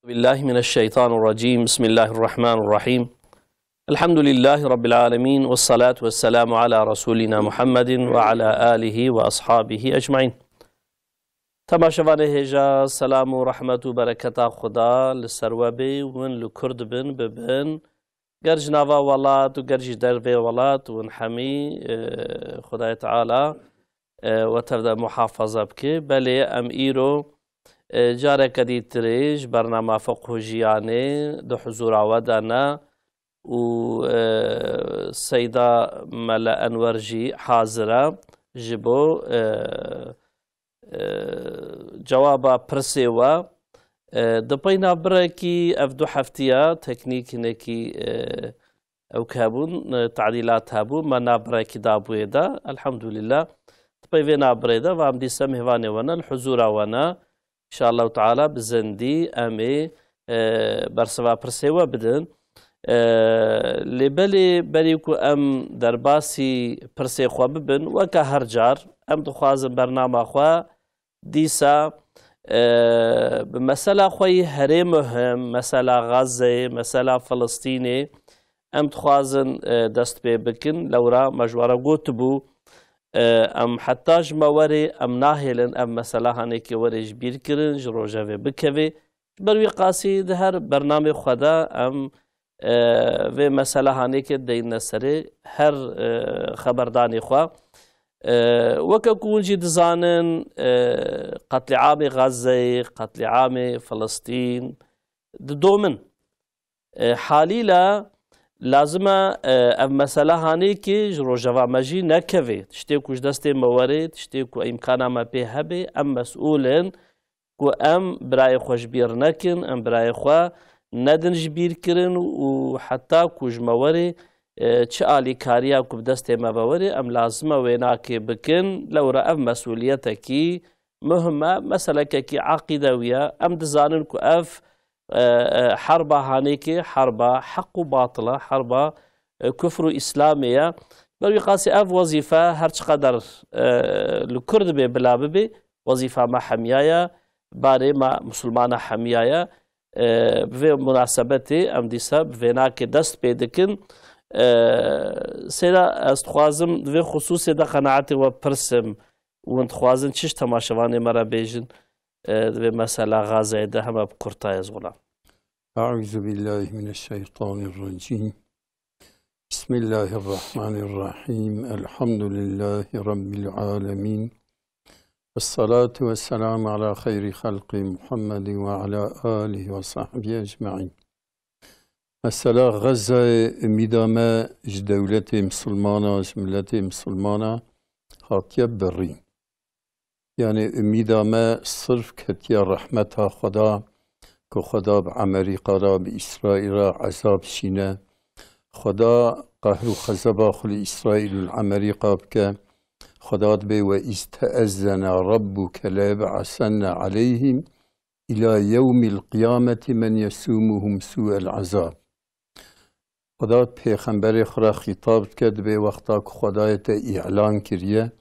بالله من الشيطان الرجيم. بسم الله الرحمن الرحيم. الحمد لله رب العالمين، والصلاة والسلام على رسولنا محمد وعلى آله وأصحابه أجمعين. تماشاوان هجا سلام و رحمت و برکت خدا لسروبی ون لکرد ببن گرج نوا ولات و گرج دربی ولات ون حمی خدای تعالی و تبدأ محافظة بك بلي أم إيرو جارة كدي تريج برنامج فقه جياني دو حضور عودنا و سيدة ملا أنورجي حاضرة جبو جوابا برسيوا دبينا بركي أفدو حفتيا تكنيك نكي أو كابون تعديلات هابو ما بركي دابويدا الحمد لله طيبنا بريدا وعم دي سمهواني وانا الحضور وانا إن شاء الله تعالى بزندي أمي برسوا برسوا بدن لبلي بريكو أم درباسي برسي خوا ببن وكا هرجار أم دخوازن برنامج خوا ديسا بمسألة خوي هري مهم، مسألة غزة، مسألة فلسطيني أم دخوازن دست بي بكن لورا مجوارا قوتبو ام حتاج موري ام ناهلن ام مسألة هانيكي وري جبير كرن جروجاوي بكوي بروي قاسي دهر برنامج خدا ام في مسألة هانيكي دين سري هر خبرداني خوا وككون جي دزانن قتل عام غزة قتل عام فلسطين دومن حاليلا لازمه اف مسألة هانيكي جروجاوا مجي نكوي تشتيكوش دستي موارد تشتيكو امكانا ما بي هبي ام مسؤولن كو ام براي خوش بير نكن ام براي خوا ندن جبير كرن وحتى كوج مواري چه آلي كاريا كو بدستي مبوري ام لازمه ويناكي بكن لو رأف مسؤوليتكي مهمة مسألة كي عقيدوية ام دزانن كو اف حربة هانيكي حربة حق وباطلة حربة كفر إسلامية بل قاسي أف وظيفة هرش قدر الكرد بلا ببي وظيفة ما حميايا باري ما مسلمان حميايا في مناسبتي أم ديسا بفيناك دست بيدكن سيدا استخوازم في خصوص دا قناعتي وبرسم وانتخوازن چش تماشواني مرا بيجن بمسألة غازة ده هم بكرتاية زغلا. أعوذ بالله من الشيطان الرجيم. بسم الله الرحمن الرحيم. الحمد لله رب العالمين، الصلاة والسلام على خير خلق محمد وعلى آله وصحبه أجمعين. مسألة غزة ميدامة دولة مسلمانة ملة مسلمانة خاطية برين، يعني ميدامة صرف كتيا رحمتها خدا که خدا بأمریکا را بإسرائیل را عذاب شینه، خدا قهر و خزبا خل إسرائيل الأمريكا بك خدا بي وإستأذن ربك ليبعثن عليهم إلى يوم القيامة من يسومهم سوء العذاب. خدا پیغمبر خدا خطاب کرد به وقتا که خدا اعلان کریه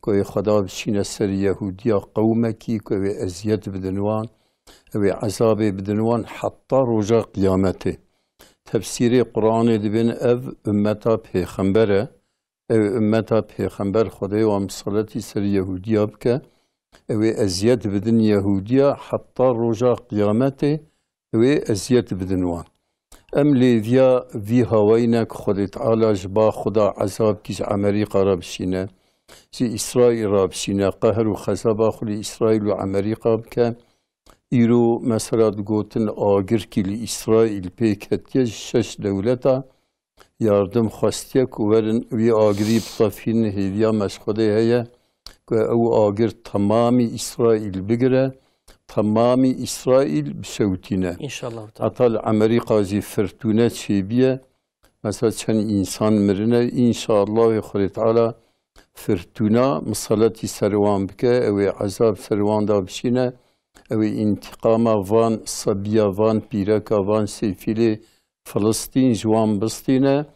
که خدا بشینه سر یهودیا قومکی که اذیت بدنوان و عذاب بدنوان حتی رجا قیامته. تفسیر قرآن دبن اف امتا پیغمبره او امتا پیغمبر خدای و امثالتی سر یهودیا بکه او اذیت بدن یهودیا حتی رجا قیامته و اذیت بدنوان. ام لیویا وی هواینک خود تعالی جبا خدا عذاب کیش امریکا را بشینه زی اسرائیل را بشینه قهر و خزبا خلی اسرائیل و امریکا بکه ایرو مثلا گوتن آگر کلی اسرائیل پیکتیه شش دولتا یاردم خواستیه که ورن وی آگری بطافین هیویا مشخوده هیه که او آگر تمامی اسرائیل بگره تمامی اسرائیل بشوتینه انشالله اطال امریکا زی فرتونه چی بیه مثلا چند انسان مرنه انشالله خود تعالی فرتونه مصالتی سروان بکه او عذاب سروان دا بشینه او انتقام وان صبیا وان پیرکا وان سیفیل فلسطین جوان بستینه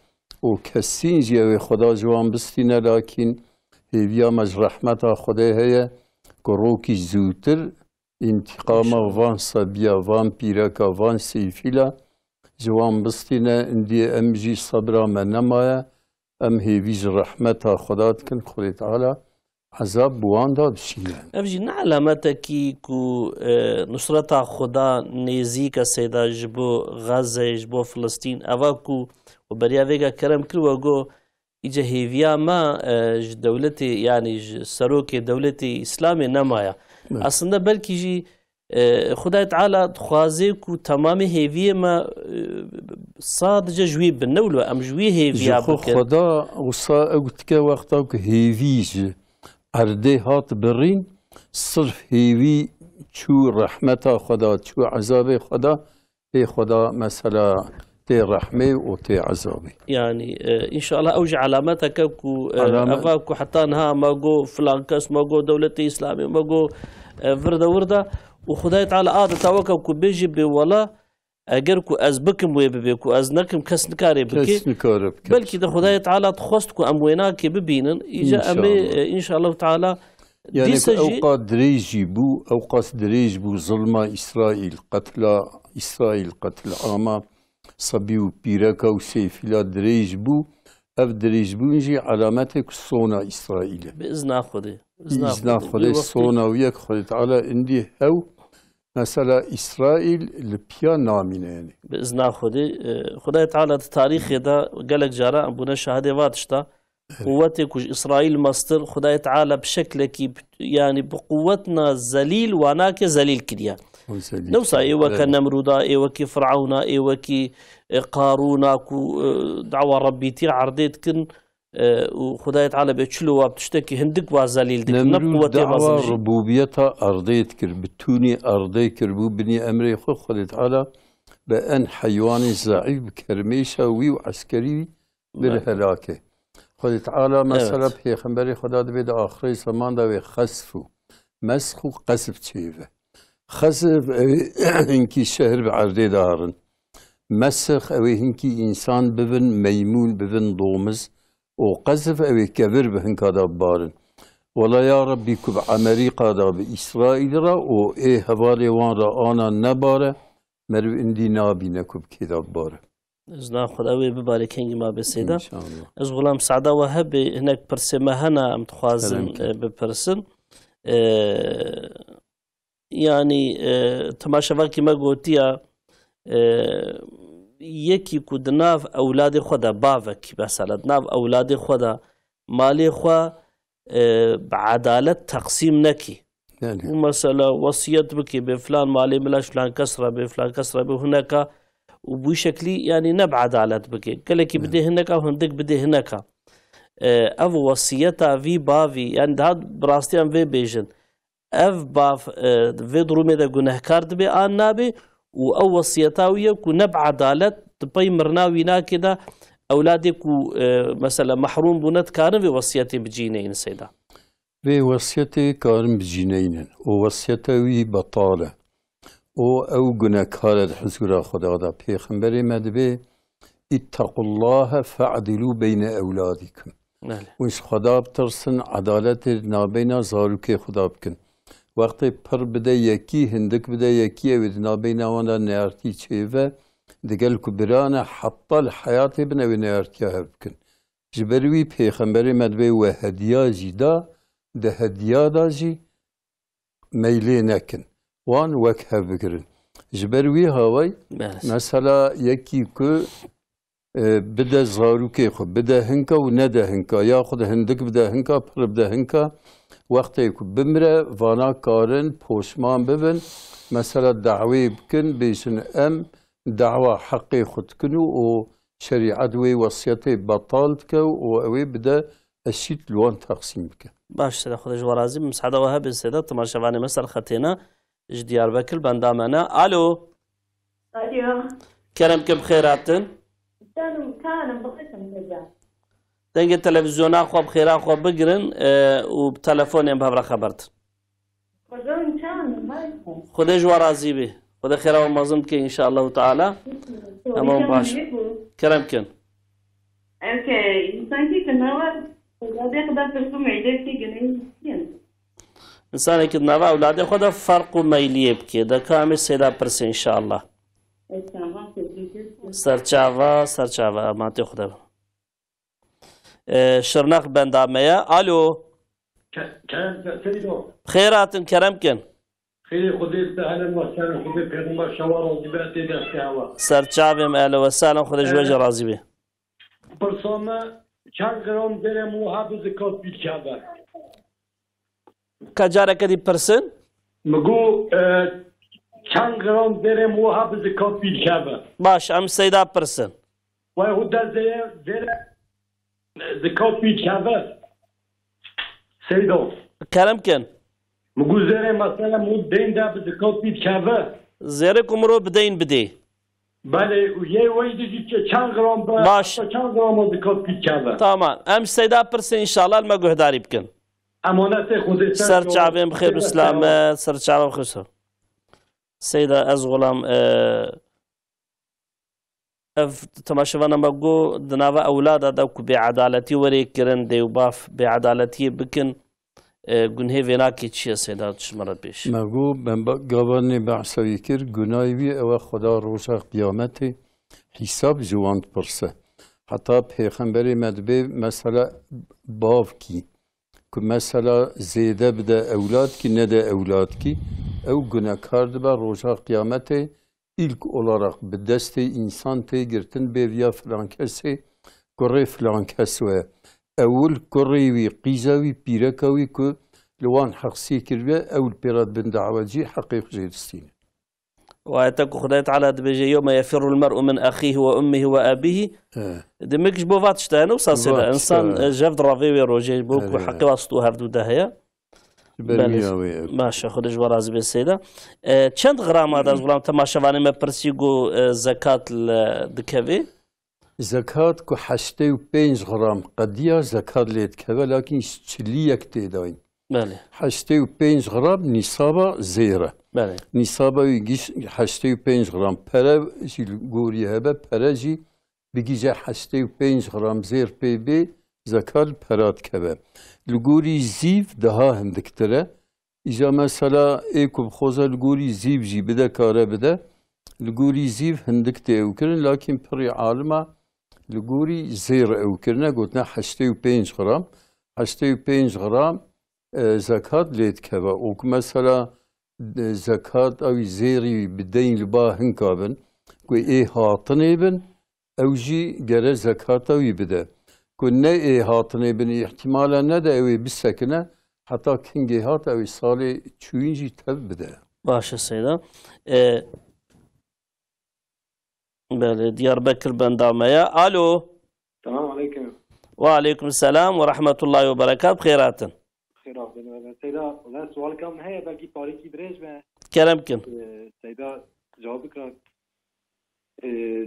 و کسین جیوه خدا جوان بستینه لیکن هیویا مج رحمت خدا هیه که روکی زودتر انتقام وان صبيا وان بيركا وان سيفيلا جوان بستينا اندي امجي صبرا ما نمايا ام هيفيج رحمتها خدات كن خدي تعالى عذاب بوان داد بشينا افجي نعلمتكي كو نصرتا خدا نيزيكا سيدا جبو غزة جبو فلسطين اواكو وبريا فيغا كرم كروغو إجا هيفيا ما دولتي يعني سروكي دولتي إسلامي نمايا أصلا بلكي جي خدای تعالى خوازيك وتمام هيفيا ما صادجة جوي بالنول أم جوي هيفيا بكر خدا وصا أقتك وقتك هيفيج عردي هات برين صرف هيفي شو رحمة خدا شو عذاب خدا هي خدا مثلا تي رحمة وتي عذابي يعني إن شاء الله أوجه علامتك كو أفاكو حتى نها ماغو فلان كاس ماغو دولتي إسلامي ماغو ورده وخدای تعالى تاوكا كو بيجي بولا اگر كو از بكم ويبكو از نكم كس نكاري بكي بلكي ده خدای تعالى تخصت كو امويناك ببينن اجا امي ان شاء الله تعالى يعني اوقات دريج بو اوقات دريج بو ظلمة اسرائيل قتل اما صبي وبيركا وسيفلا دريج بو اف دريج بو نجي علاماتك صونا اسرائيل باذن خدي باذن خدي صونا وياك خدي تعالى اندي هو مثلا إسرائيل لبيا نامينه يعني بإذن خدای تعالى تاريخ ده قالك جارا أبونا شهادة واتشتا قوتك إسرائيل مصدر خدای تعالى بشكل يعني بقوتنا ذليل واناك ذليل كديا نوصا إيوة كنمرودا إيوة كي فرعون إيوة كي قارونا كو دعوة ربي تي عرديت كن وخدای تعالى بيتشلوا بتشتكي هندك وازاليل دك نمرود دعوة ربوبيتها أرضيت كر بتوني أرضي كربو بني أمري خدای تعالى بأن حيواني ضعيف كرميشة ويو عسكري بالهلاكة خدای تعالى مثلا بيخنبري خدا بيد آخري زمان دا خسفو مسخو قصف تشيفه خسف هنكي شهر بعرضي دارن مسخ أو هنكي إنسان ببن ميمون ببن ضومز وقذف أو كبر بهن كذا بارن ولا يا ربي كب عمري قادا بإسرائيل را و إيه هوالي وان را آنا نباره مرو اندي نابي نكب كذا باره إذن خداوي ببارك هنجي ما بسيدا إن شاء الله از غلام سعدا وهب هناك برسمة هنا متخوازن ببرسن يعني تماشاواكي ما قوتيا یکی کو دناف اولاد خدا باوک مثلا دناف اولاد خدا مالی خوا بعدالت تقسیم نکی مثلا وصیت بکی بفلان مالی ملاش فلان كسره بفلان كسره بهناك وبو شكلي يعني نب عدالت بکی كلكي بده هناك او هندك بده هناك اف وصيتا في بافي يعني هاد براستيان في بيجن اف باف في درومي دا گناهكار دبي آن نابي و وصيتاوية كو نب عدالت تبي مرناوي ناكدا أولادك مثلا محروم بنات كارن في وصيتي بجينين سيدا في وصيتي كارن بجينين ووصيتاوي بطالة او جناكار حزقرا خدا دا بيخنبري مدبي اتقوا الله فعدلوا بين أولادكم وش خدا بترسن عدالت نابينا زاروكي خدا بكن وقتی پر بده یکی هندک بده یکی و نابینا وانا نیارتی چیوه دگل کبران حتی الحیات ابن و نیارتی هبکن جبروی پیغمبر مدبی و هدیه جدا ده هدیه دا جی میلی نکن وان وک هبکرن جبروی هاوی مثلا یکی که بده زاروکی خود بده هنکا و نده هنکا یا خود هندک بده هنکا پر بده هنکا وقتی که بمره وانا کارن پوشمان ببن مثلا دعوی بکن بیشن دعوه حقی خود کنو و شریعت وی وصیت بطالت که و اوی بده الشيء لوان تقسيم بك. باش سيدا خود جوارازي مساعدة وهاب السيدة تماشافاني مصر خطينا جديار بكل بندامنا. الو كرمك بخيراتن كان بخيركم رجال دنگ التلفزيون اخو بخير اخو بقرن وبتلفوني بهبرا خبرت خذون كان خود جوارازي به خود خير ومازمك ان شاء الله تعالى. تمام باش كرمكن اوكي انسان كي كنوا ولا بيقدر تسمع معدتي جنين انسانێکی ناوا ئەولادی خۆدا فەرق و مەیلیە بکێ دەکامی سێدا پرسێ ئینشاءالله سەرچاوە ئەماتێ خودە شرنەق بەندامەیە ئالۆ خێراتن کەرەمکن سەرچاوێم ئەلەوە سالم خودە ژوێژە ڕازی بێ پرسامە چند گرام درم و هەبوو زکات بیکەبە کەجارەکەی پرسن مگو چند گرام درم و هەبوو زکات بیکەبە باش ئەم سەیدا پرسن وای هودا زره زکات بیکەبە سیدو کەرەمکن مگو زره مثلا مو دین ده زکات بیکەبە زێرێک و مرۆ بدەین بدێ بله یه وی دیدی که چند گرام باش چند گرام زکات بیکەبە تامان ئەم سەیدا پرسن ئینشاءالله مە گوهداری بکەن امانت خودت سەرچاوێم بخێر و سلامەت سەرچاوە بخێر سەیدا ئەز غوڵام ئەف تەماشەوانەمە گۆ دناوە ئەولادا دەکو بێعەدالەتی وەرێکردن دێ و باف بێعەدالەتیە بکن گونهێ ناکێ چییە سێدا چمەرە پێش مەگوو گاوانێ بەعسەوی کرد گوناوی ئەوە خدا ڕۆژە قیامەتێ حیساب جوان پرسە حتا پێخەمبەرێ مەدبێ مەسەلە باوکی که مثلا زیده بده اولاد کی نده اولاد کی او گناهکار دبه روزا قیامت ilk olarak به دست insan te girtin bevya filan kese kore filan kesve eul korevi qizavi pirekavi ku لوان حقسي كربه اول بيراد بن دعوجي حقيق جيرستين وآياتك خدای تعالى دبجي يوم يفر المرء من أخيه وأمه وأبيه دمكش بوفات شتانو وصاصيلا إنسان جفد رافيوي روجي بوك وحقي واسطو هفدو دهيا ماشا خودش ورازي بالسيدة چند غرام هذا غلام تماشاواني ما برسيقو زكاة دكافي زكاة كو 85 غرام قديا زكاة ليت كذا لكن شليك تيداين بله 85 غرام نصابة زيرة بله نصابة يجيش 85 غرام para جوري هبه para جي بيجي 85 غرام زير بي بي زكاة برات كبه لجوري زيف دها هندكتره إذا مثلا إيكو بخوزة لجوري زيف جي بده كاره بده لجوري زيف هندكته وكرن لكن بري عالمه لجوري زير وكرنا قلنا 85 غرام 85 غرام زكاة ليت كبه وك مثلا زكاة أو زيري بدين لبا هنكابن كوي إيه هاتنيبن أو جي جرى زكاة أو يبدأ كنا إيه هاتنيبن احتمالا ندا أو بالسكنة حتى كنجي هات أو صالي تشوينجي تبدأ. باشا سيدا بله دياربكر بندامية ألو السلام عليكم. وعليكم السلام ورحمة الله وبركاته بخيرات. خيرات سيدا ولا سؤال كم هي بلكي باريكي دريج ما كلامكن سيدا جوابك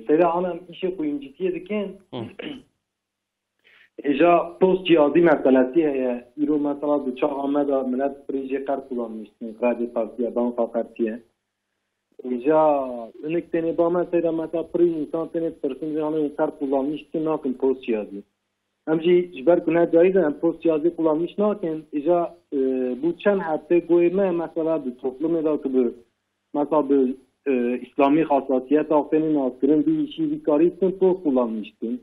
سيدا أنا إيش قوينجتيه دكين إجا بوست جیازی مسئله‌ای هست. ایرو مثلا دو چهار آمده ملت پریجی قرض کلانیشتن قرض پارتیه بانک پارتیه. إجا إنك تاني باما سيدا مثلا پری انسان تاني پرسیم جانه قرض کلانیشتن ناکن پوست جیازی. همچی جبر کنه جایزه هم پوست جیازی کلانیش ناکن. إجا بود چند هفته گویمه مثلا دو توپلومه دا که به مثلا به اسلامی خاصیت آفرین ناسکرین بیشی بیکاریستن پوست کلانیشتن.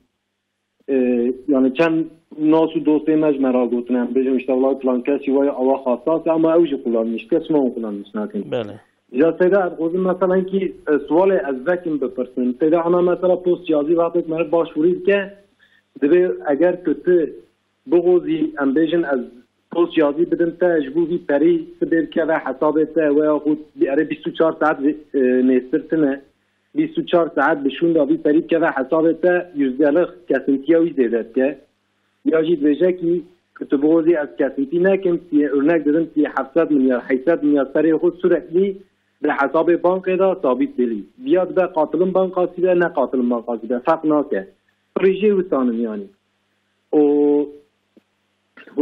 yani çend nasu dostê me ji me ra gotin bêjim işte wala plan kesî waya ava xasas ama ew jî kullanmış kesma wan kullanmış nakin ja sêda xwezim mesela ki sualê ez vekim bipirsin sêda ana mesela post cihazî vaqtê me başvurî dike divê eger ku tu bixwazî em bêjin ez post cihazî bidim te ji bo vî perî sibê dikeve hesabê te weya xwe ere 24 saat nêstirtine 24 saat بشون داوی پرید که و حسابت yüzdelik kesintiye izledet ki ya jid veje ki kütüboğuzi az kesinti nekim ki örnek dedim ki 700 milyar 800 milyar peri xud sürekli به حساب بانک دا ثابت بلی بیاد به قاتلم بانکاسی به نه قاتلم بانکاسی به فرق ناکه پروژه وسانم یعنی و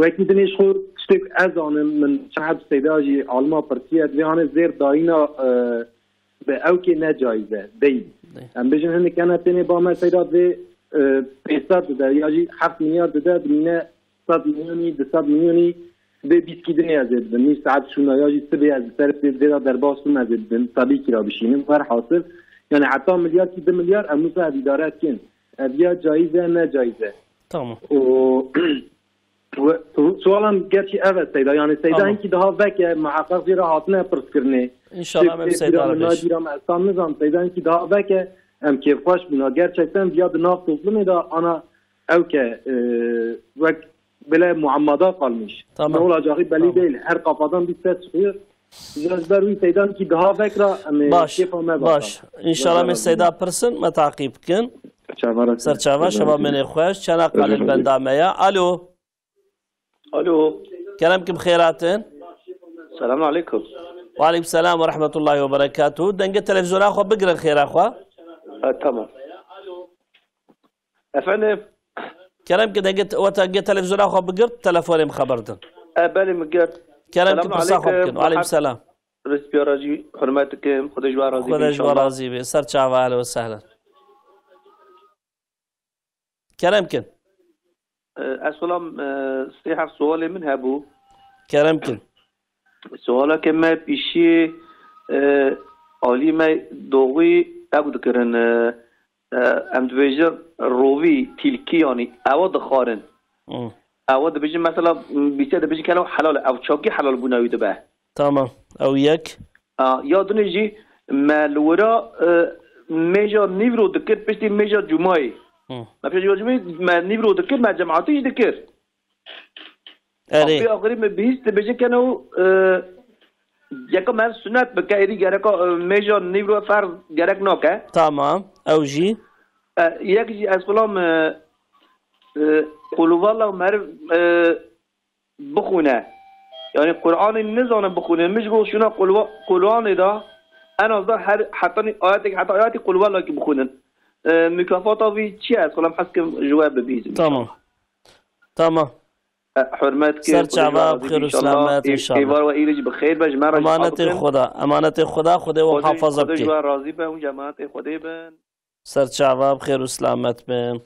وقتی دنیش خود شتک از آنم من شعب سیداجی علما پرسیت و آن زیر داینا به او که نجایزه دی ام بجن هنده کنه تینه با ما سیداد و پیستاد ده یا جی 7 میلیارد ده بینه 100 میلیونی 200 میلیونی به بیسکیدنی از ادن نی ساعت شونایاجی سبی از سر دیدا در باسون از ادن سبی کی را بشینیم ور حاصل یعنی حتی میلیارد کی 2 میلیارد امروز اداره کن ادیا جایزه نه جایزه تمام و سوالم گرچه اول سیدا یعنی سیدا اینکه ده وک محقق زیرا هاتنه پرس کرنه ان شاء الله من سیدا رو بش دیرم اصلا نظام سیدا اینکه ده وک ام که خوش بنا گرچه زیاد ناف توصل دا انا او که وک بلا معمدا قالمش تمام ولا جاقي بلي ديل هر قفادان بيست صغير جزبروي سيدان كي دها فكره باش ان شاء الله من سيدا برسن ما تعقيب كن سرچاوا شباب من خوش چنا قليل بنداميا الو كلامكم بخيراتن السلام عليكم وعليكم السلام ورحمه الله وبركاته دنگ تلفزيون اخو بقرا خير اخو تمام افندم كلام كده جت تلفزيون اخو بقرت تلفوني مخبرتن بالي مقرت كلام كده صاحب وعليكم السلام رسبي راجي حرمتكم خدج ورازي خدج ورازي به سر چاوا اهلا وسهلا كلام كده السلام صحيح سؤالي من هبو كلام كده سؤالك ما بيشي عالي ما دوغي ابو ذكرن ام دویجر روی تیلکیانی اواد خارن اواد بيجي مثلا بيصير بيجي كلام حلال او چاقي حلال بناوي ده تمام او يك يادون يجي مالورا ميجا نيفرو دكر بيشتي ميجا جمعي ما بيجي جمعي ما نيفرو دكر ما جماعتي دكر في آخری میں بیست بيجي كانوا یکا من سنت بکایری گرکا میجا نیورو فرض گرک ناکه تمام او جی یک جی از کلام قلوب الله مر بخونه یعنی قرآن نزانه بخونه مش گو شنا قرآن دا انا از هر حتی آیاتی قلوب الله که بخونن مکافات آوی چی از کلام حس که جواب ببیزم تمام حرمت سر چاوا بخیر و سلامت ان شاء الله و ایرج بخیر باش مرا امانت خدا و حافظت کی راضی به اون جماعت خدا بن سر چاوا بخیر و سلامت بن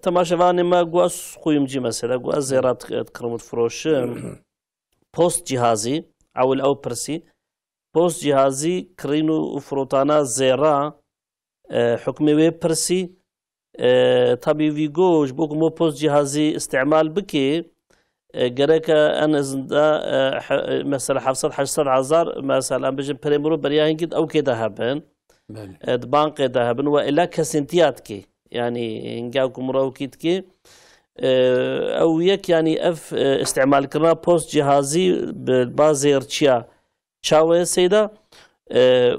تماشاوان ما گواس خویم جی مثلا گواس زیارت کرمت فروش پست جهازی اول او پرسی پست جهازی کرینو فروتانا زیرا حکمی وی پرسی طبي فيجوج بوك مو بوست جهازي استعمال بكي جرك أنا زندا مثلا 700 عزار مثلا بيجي بريمرو بريان قد أو كده هبن دبان كده هبن وإلا كسنتيات كي يعني إنجاكم مراوكيت كي أو يك يعني استعمال كنا بوست جهازي ببازير تشيا تشاوي سيدا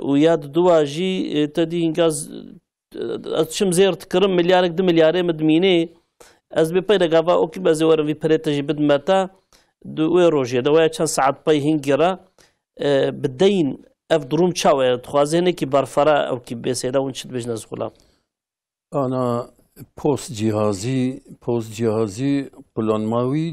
وياد دواجي تدي إنجاز شم زير تكرم مليارك 2 ملياري مدميني از بي پيدا غاوا اوكي بازي ور في بريتاجي بدمتا دو روجي دوايا چند ساعت باي هنگيرا بدين اف دروم چاوي تخوازينه كي برفرا او كي بيسيدا ونشد بجنز خلا انا پوست جهازي قلانماوي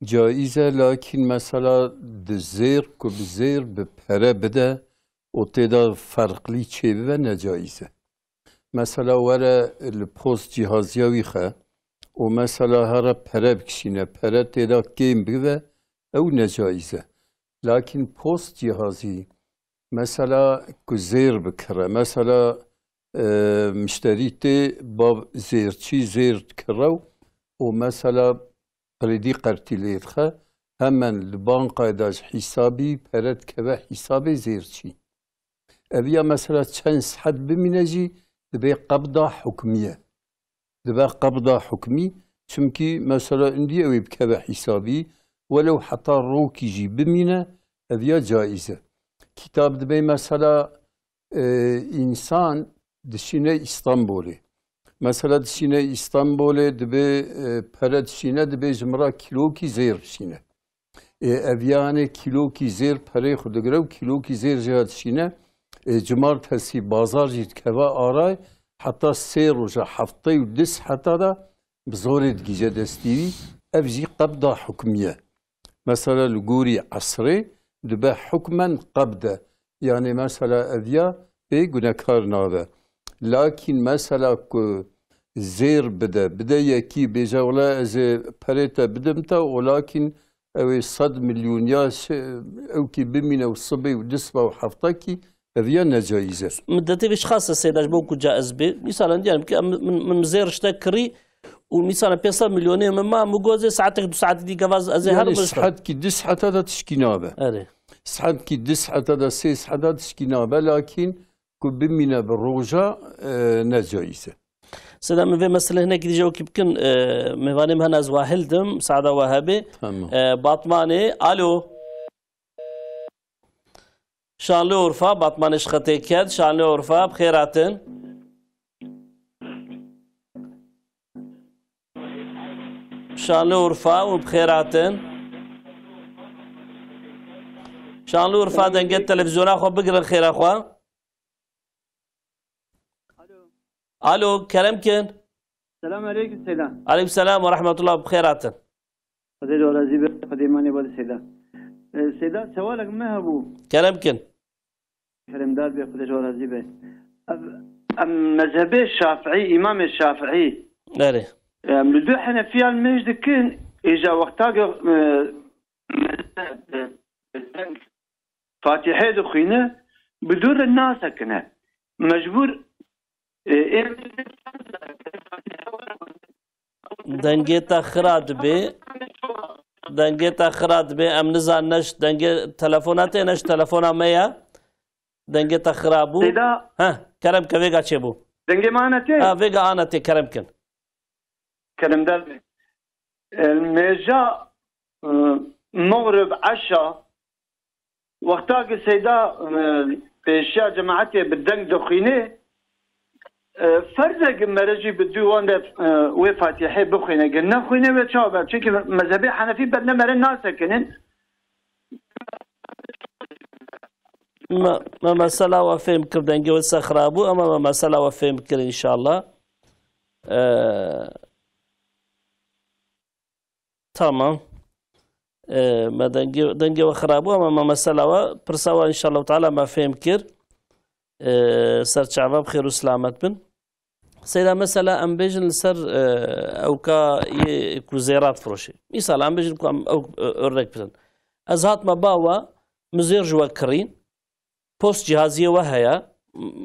جائزه لكن مثلا دزير كبزير بپره بده و تعداد فرقلی چه و نجایزه مثلا وره الپوست جهازیاوی خه و مثلا هر پره بکشینه پره تعداد گیم بگه او نجایزه لكن پوست جهازی مثلا زیر بکره مثلا مشتری تی با زیرچی زیر کرو و مثلا قریدی قرطیلید خه همان لبان قایداش حسابی پرد که و حساب زیرچی أبيا مثلا تشانس حد بمناجي دبي قبضة حكمي تمكي مثلا عندي أو بكذا حسابي ولو حتى روكي يجي بمنا أبيا جائزة كتاب دبي مثلا إنسان دشينا إسطنبولي مثلا دشينا إسطنبولي دبي برد دشينا دبي جمرا كيلوكي زير دشينا أبياني كيلوكي زير بري خدقرو كيلوكي زير جهاد دشينا جمال تسی بازار جیت که و آرای حتی 3 روز هفته و 10 حتی دا بزرگ گیجه دستیوی افجی قبضه حکمیه مثلا لگوری عصری دبه حکما قبضه یعنی مثلا افیا به گناهکار ناوه لكن مثلا زير بدا يكي بيجا ولا إذا بريتا بدمتا ولكن أو 100 مليون ياش أو كي بمينا وصبي ودسبة وحفطاكي هذه جائزة. مدتي بيش خاصة سيداش بوكو جائز بي مثلا يعني من زير اشتكري ومثلا 500 مليون ما مجوزة ساعتك دو ساعات دي جواز أزي يعني ساعات كي دس حتى هذا تشكينابه. أري. ساعات كي دس حتى هذا سيس حتى تشكينابه لكن كو بمينا بالروجا نجائزة. سيدا من في مسألة هنا كي جاو كيبكن مهاني مهنا زواهلدم سعادة وهابي. باطماني ألو. شانلو عرفا باطماني شختي كاد شانلو عرفا بخيراتن. شانلو عرفا وبخيراتن. شانلو عرفا دنجت التلفزيون أخو بقرا الخير أخو. الو كلامكن. السلام عليكم سيدان. عليكم السلام ورحمة الله بخيراتن. فضيل ورازي قديماني بود سيدان. سيدان سوالك ما هو؟ كلامكن. كلام دار بي فضيل ورازي بي. مذهبي الشافعي إمام الشافعي. ناري. ملدو حنفيا المجد كن إجا وقتا فاتحة دخينة بدور الناس كنا مجبور دنگیتا خراد بی دنگیتا خراد بی ام نزان نش دنگ تلفونات نش تلفونا میا دنگیتا خرابو ها كلام كفيجا تشيبو دنگي معنا تي فيجا انا تي كلام كن كلام دار الميجا مغرب عشاء وقتاك سيدا بيشا جماعتي بالدنگ دخينه فرزق مرجي بدو وان وي فاتحه بخينه قلنا خوينه وتشابه بشكل مذهبي حنفي بدنا مر الناس كنن ما مسألة وفهم كردنجي والسخرابو اما ما مسألة وفهم كر ان شاء الله تمام ما دنجي وخرابو اما ما مسألة وبرسوا ان شاء الله تعالى ما فهم كر سر شعباب خير وسلامت بن سيدا مثلا ام بيجن سر او كا كوزيرات فروشي مثلا ام بيجن او اوريك بزن ازهات ما باوا مزير جوا كرين بوست جهازيه وهيا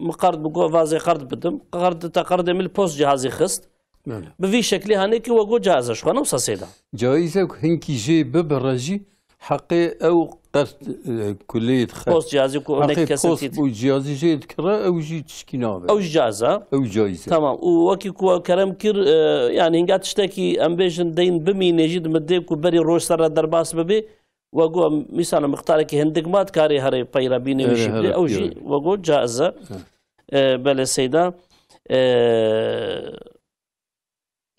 مقرض بقو فازي قرض بدم قرض تقرض من البوست جهازي خست بفي شكلي هانيك وقو جازه شو نوصا سيدا جايزه هنكي جي ببرجي حقي او قرت كلية بوست جهازي كونك كسنتيت بوست جهازي جي تكرا او جي تشكينابه او جازه او جايزه تمام ووكي كو كرم كر يعني هنقا تشتكي ام بيجن دين بمي نجد مديك وبري روش سر درباس ببي وقو مثلا مختارك هندك ما تكاري هري بايرا بيني وشبدي او جي وقو جازه بلا سيدا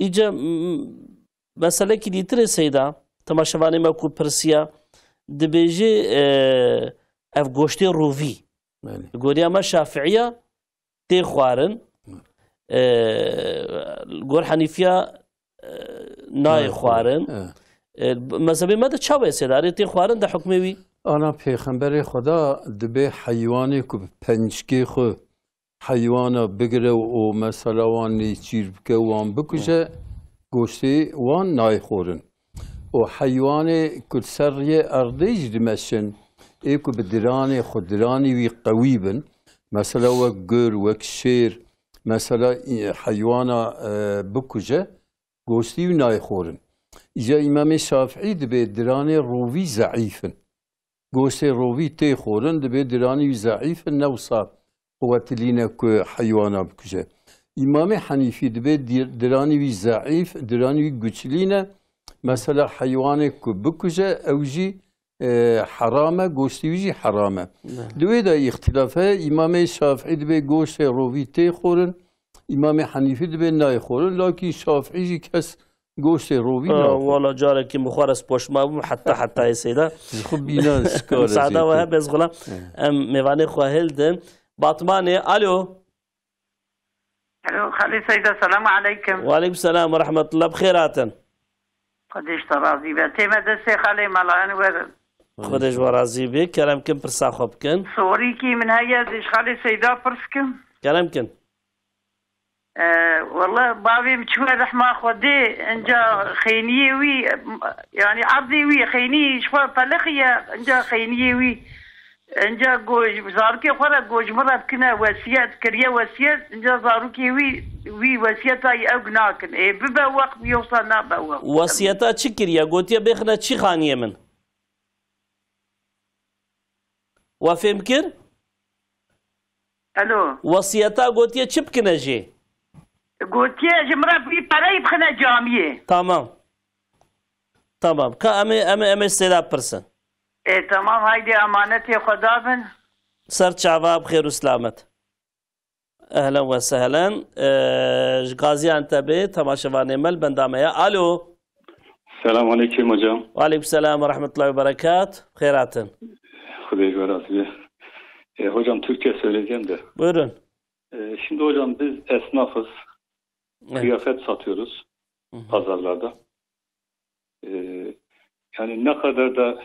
اجا مسألة كي ديتري سيدا تماشواني ما كو برسيا دبيجي اف گوشتي روفي گوريا ما شافعية تي خوارن گور حنيفية ناي خوارن مذهبي ماذا تشاوي سيداري تي خوارن ده حكمي وي انا پیغمبر خدا دبي حيواني كو پنجكي خو حيوانا بگره و مثلا وان چیر بکه وان بکشه گوشتي وان ناي خورن و حيوان كل سرية أرضيج دمشن إيكو بدراني خدراني وي قويبن مثلا وقر وكشير مثلا حيوانا بكوجة قوستي وناي خورن إجا إمام الشافعي دبي دراني روفي ضعيفن قوستي روفي تي خورن دبي دراني ضعيفن نوصا قوتلينا كو حيوانا بكوجة إمام حنيفي دبي دراني ضعيف دراني قوتلينا مثلا حيوانك بكجة أو جي حرامة قوشتي ويجي حرامة دوي دا اختلافها إمام الشافعي دبي قوشت روفي تي خورن إمام حنيفي دبي ناي خورن لكن الشافعي جي كس قوشت روفي والله جارك مخارس بوش ما حتى يا سيدة خبينا سكارة سعادة وهب يزغلا ميواني خواهلدن باطماني ألو الو خالي سيدة السلام عليكم. وعليكم السلام ورحمة الله بخيراتا. قديش تراضي بها تيما دسي خالي مالا انوار خدش ورازي بك كلام كم برسا خبكن صوريكي من هيا ديش خالي سيدة برسكن كلام كن والله بابي مشوى رحمة خدي انجا خينية وي يعني عرضي وي خيني شفا طلقية انجا خينية وي انجا جوج زاركي خورا جوج مرة كنا وسيات كريا وسيات انجا زاركي وي وسيات اي اغناكن ببا وقت يوصل نابا وقت وسياتا چی کریه گوتیه بخنه چی خانیه من وفهم کر الو وسياتا گوتیه چی بکنه جی قلت يا جمرة في براي بخنا جامية تمام كأمي استيداب برسن ايه تمام هايدي امانتي خدافن سر شعبها بخير وسلامت اهلا وسهلا غازي انتبه تماشاوان مل بندامية الو السلام عليكم hocam. وعليكم السلام ورحمة الله وبركاته خيراتن Hudeyber razı. Hocam Türkçe söyleyeceğim de. Buyurun. Şimdi hocam biz esnafız. Kıyafet satıyoruz pazarlarda. Yani ne kadar da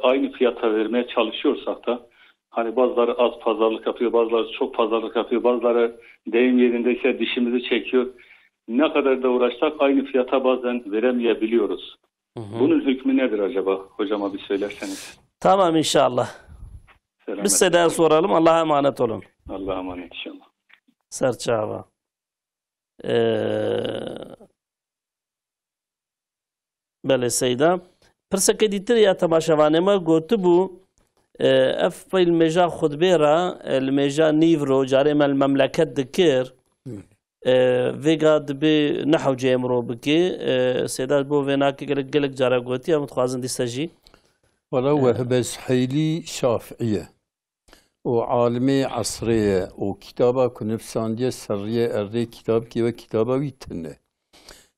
aynı fiyata vermeye çalışıyorsak da hani bazıları az pazarlık yapıyor, bazıları çok pazarlık yapıyor, bazıları deyim yerindeyse dişimizi çekiyor. Ne kadar da uğraşsak aynı fiyata bazen veremeyebiliyoruz. Bunun hükmü nedir acaba? Hocama bir söylerseniz. Tamam inşallah. Selamet. Biz sizden soralım. Allah'a emanet olun. Allah'a emanet inşallah. Serçava. بله سیدا پرسکه دیتر یا تماشاوانه ما گوته بو اف پیل مجا خود بیرا المجا نیورو جاره مال مملکت دکر ویگا دبی نحو جیمرو بکی سیدا بو ویناکی گلک جاره گوتی هم تخوازن دی سجی ولو وهبز حيلي شافعية وعالمي عصرية وكتابة كنفساندية سرية أري كتاب كي وكتابة ويتنه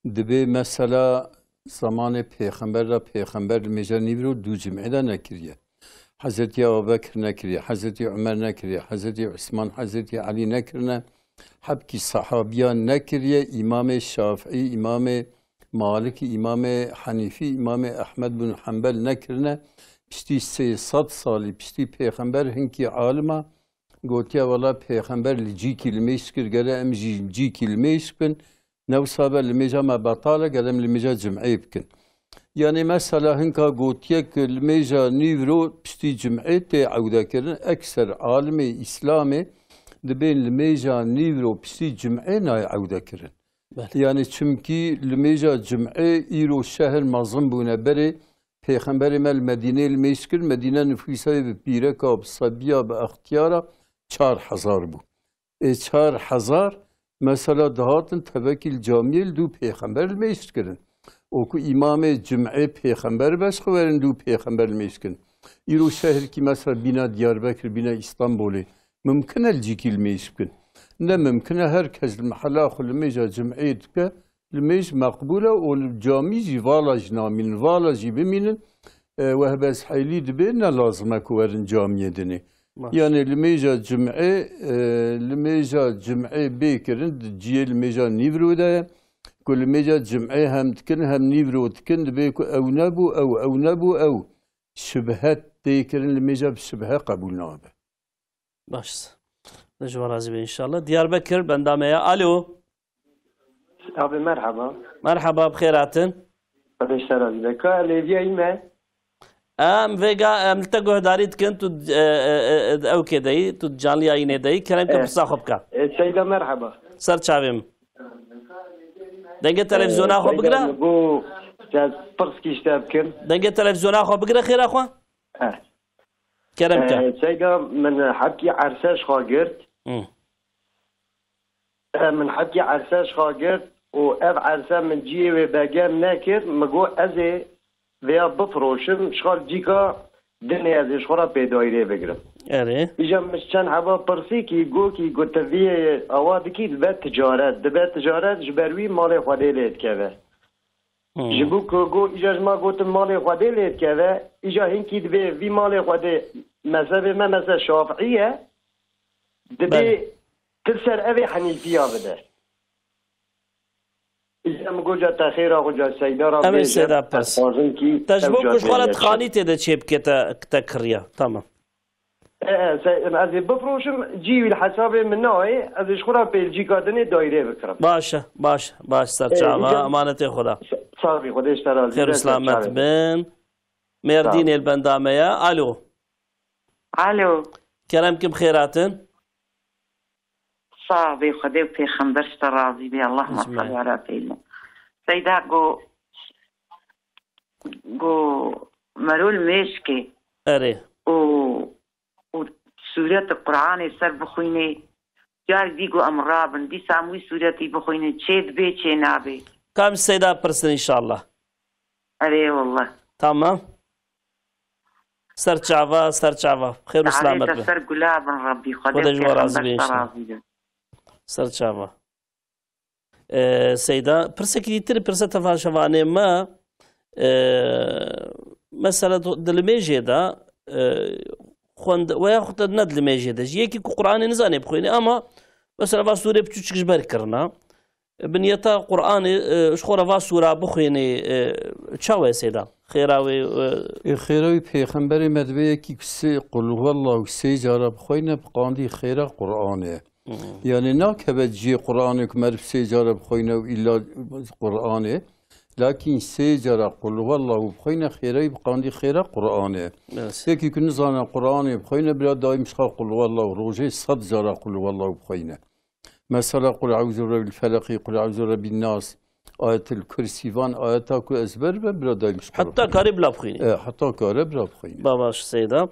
دبي مثلا زمان پیغمبر را پیغمبر المجا نيبرو دو جمعه دا نكريه حضرت أبو بكر نكريه حضرت عمر نكريه حضرت عثمان حضرت علي نكرنا حبكي صحابيان نكريه إمام الشافعي إمام مالك إمام حنيفي إمام أحمد بن حنبل نكرنا بشتي 300 سالي بشتي پیغمبر هنكي عالمه قلت يا والله پیغمبر لجي كلمه شكر قال ام جي كلمه شكن نو صابر الميجا ما بطالة قدم الميجا جمعي بكن يعني مثلا هنكا قوتيك الميجا نيفرو بشتي جمعي تي عودا كرن أكثر عالمي إسلامي دبين الميجا نيفرو بشتي جمعي ناي عودا كرن يعني چمكي الميجا جمعي إيرو شهر مظلم بونا بري پیغمبر مال مدينة الميشكر مدينة نفوسها ببيركا بصبيا باختيارا 4000 بو 4000 مثلا دهاتن تبکیل جامعه دو پیغمبر میشت کردن و که امام جمعه پیغمبر بس خوارن دو پیغمبر میشت کردن ایرو شهر کی مثلا بینا دیاربکر بینا استانبولی ممکنه الجیکیل میشت کردن نه ممکنه هر کس المحله خل میجا جمعه که الميج مقبوله والجامي جي فالا جنامين فالا جي بمينن وهبز حيلي دبينا لازم اكورن جامية دني يعني الميجا جمعي بيكرن جي الميجا نيفرو ده كل ميجا جمعي هم تكن هم نيفرو تكن بيكو او نبو او شبهات بيكرن الميجا بشبهة قبول نابه باش نجوا رازي ان شاء الله دياربكر بندامية الو أبي مرحبا مرحبا بخيراتن قديش ترى ذكا ليبيا إيمان فيجا ملتقوا هداريت كنت او كداي تجالي اين داي كلامك بصاحبك سيدة مرحبا سر شاويم دنگه تلفزيون اخو بقرا بو جاز برسكي شتابكن دنگه تلفزيون اخو بقرا خير اخو كلامك سيدة من حكي عرساش خاقرت من حكي عرساش خاقرت وأب عرسا من جي وباقام ناكر مقو أزي ويا بفروشم شغال جيكا دنيا أزي شغال بيدايري بقرم إجا مشان حبا برسيكي قوكي قلت في أوادكي دبات تجارات جبروي مالي خوادي ليت كذا جبوك قو إجا جما قلت مالي خوادي ليت كذا إجا هنكي دبي في مالي خوادي مذهب ما مذهب شافعية دبي تلسر أبي حنيفية بده إذا مقولجا تأخيرا قولجا سيدارا أمي سيدا بس تجبو كش غلط خاني تدا تشيب كتا كريا تمام از بفروشم جیوی الحساب من نوعی از اشخورا بلژیکا دنی دایره بکرم. باشه سرچاوه امانت خدا. صافي خودش ترى خير وسلامت بن ميردين البندامية. الو كلامكم بخيراتن صافي خدي في خنبرش راضي بي اللهم صل على سيدنا سيدا جو مرول مشكي اري و سورة القرآن سر بخويني جار ديگو امرابن دي ساموي سورة بخويني تشيد بي تشي نابي كم السيدة برسن إن شاء الله. أري والله. تمام. سرچاوا خير وسلامت به. سر قلاب ربي خدا جوار عزبي إن شاء الله. سرچاوا. سيدة برسة كتير برسة تفاشواني ما مثلا دلميجي دا خوند وياخد ند دلميجي دا يكي قرآن نزاني بخويني أما مثلا باسوري بتشكش بركرنا. بنيتا قرآن شخورا va sura بخويني تشاوي سيدا خيراوي پیغمبر مدوی کی کسی قل هو الله سی جارا بخوینه بقاندی خیرا قرآنه يعني ناك بتجي قرآنك مرف سی جارا بخوینه إلا قرآنه لكن سی جارا قل هو الله بخوینه خيراوي بقاندي خيرا قرآنه يكي كن زانا قرآنه بخوینه بلا دايم شخا قل هو الله روجي صد جارا قل هو الله بخوینه مثلا قل أعوذ برب الفلق قل أعوذ برب الناس آية الكرسيفان آياتها كل أزبر ببرا مش حتى قارب لا بخيني حتى قارب لا بخيني باباش سيدا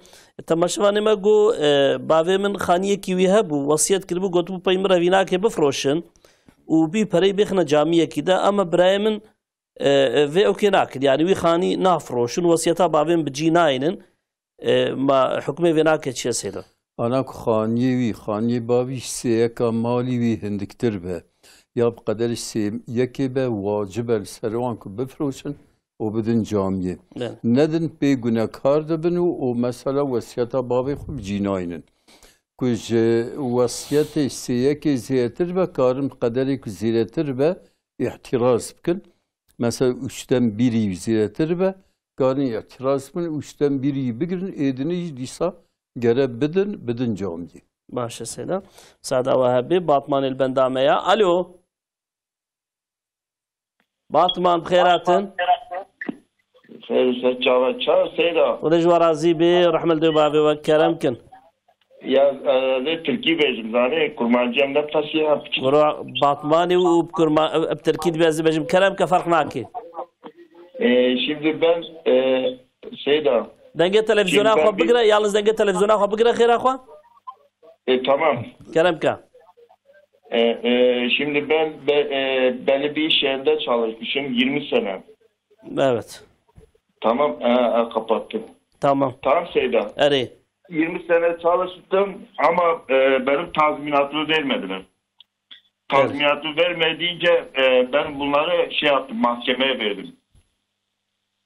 تماشواني ما جو باوي من خانية كي هبو وصيت كربو قلتو بيمرا ويناك بفروشن وبي بري بيخنا جامية كده أما براي من في أوكي ناكد يعني وي خاني نافروشن وصيتها باوي بجي ناينن ما حكمي ويناك تشي سيدا أنا خانية باوي سيكا مالي وي هندك تربه یا بقدر یکی به واجب السروان که بفروشن و بدن جامعه ندن بیگونه کار دبنو و مثلا وصیت بابی خوب جیناینن کج وصیت سیکی زیرتر به کارم قدری که زیرتر به احتراز بکن مثلا üçten biri زیرتر به کاری احتراز بکن üçten biri بگیرن ایدنی دیسا گره بدن جامعه باشه سيدا سادة وهبي باطمان البندامية. الو باطمان بخيراتن سيدا ودجوا رازي بي رحمة الدوبابي وكرمكن يا ذي تركي بيجم زاني كرمانجي ام نفسيها ورا باطماني وبكرما بتركي بيجم بيجم كلام كفرق معك şimdi ben Seyda denge televizyona خو بقرا yalnız denge televizyona خو بقرا خير اخو tamam كلامك şimdi ben belli bir iş yerinde çalışmışım 20 sene. Evet. Tamam kapattım. Tamam. Tamam Seyda. Eri. 20 sene çalıştım ama benim tazminatımı vermediler. Tazminatı vermediğince ben bunları şey yaptım mahkemeye verdim.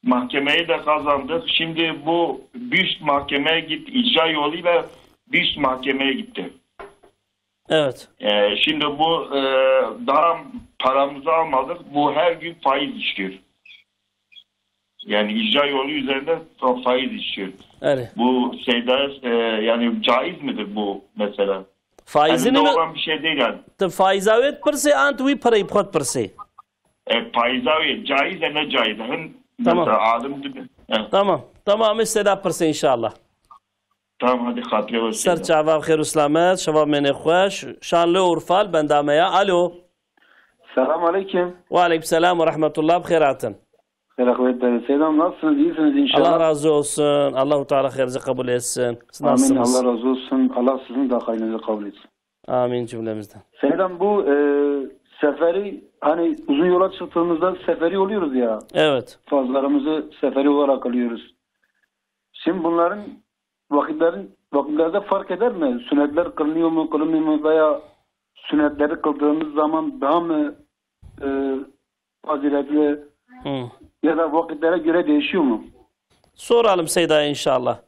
Mahkemeyi de kazandık. Şimdi bu büyük mahkemeye gitti. İcra yoluyla büyük mahkemeye gitti. Evet. Şimdi bu daha paramızı almadık. Bu her gün faiz işliyor. Yani icra yolu üzerinde faiz işliyor. Evet. Bu Seyda yani caiz midir bu mesela? Faizini mi? Olan bir şey değil yani. Faizavet perse antwi parayı bırak perse. Faizavet caiz ne caiz? Tamam. Adım gibi. Tamam. Tamam isteda perse inşallah. Tamam hadi خاطر olsun. سرچاوا بخير وسلامت شباب من خوش شان له ورفال بندامية. الو Selam aleyküm. وعليكم السلام ورحمة الله بخيراتن. Hayırlı kuvvetler. Selam nasılsınız? İyisiniz inşallah. Allah razı olsun. Allahu Teala hayırınızı kabul etsin. Amin. Allah razı olsun. Allah sizin de hayrınızı kabul etsin. Amin cümlemizden. Selam bu seferi hani uzun yola çıktığımızda seferi oluyoruz ya. Evet. Fazlarımızı seferi olarak alıyoruz. Şimdi bunların vakitlerde fark eder mi? Sünnetler kılınıyor mu, kılınmıyor mu veya sünnetleri kıldığımız zaman daha mı faziletli ya da vakitlere göre değişiyor mu? Soralım Seyda'ya inşallah.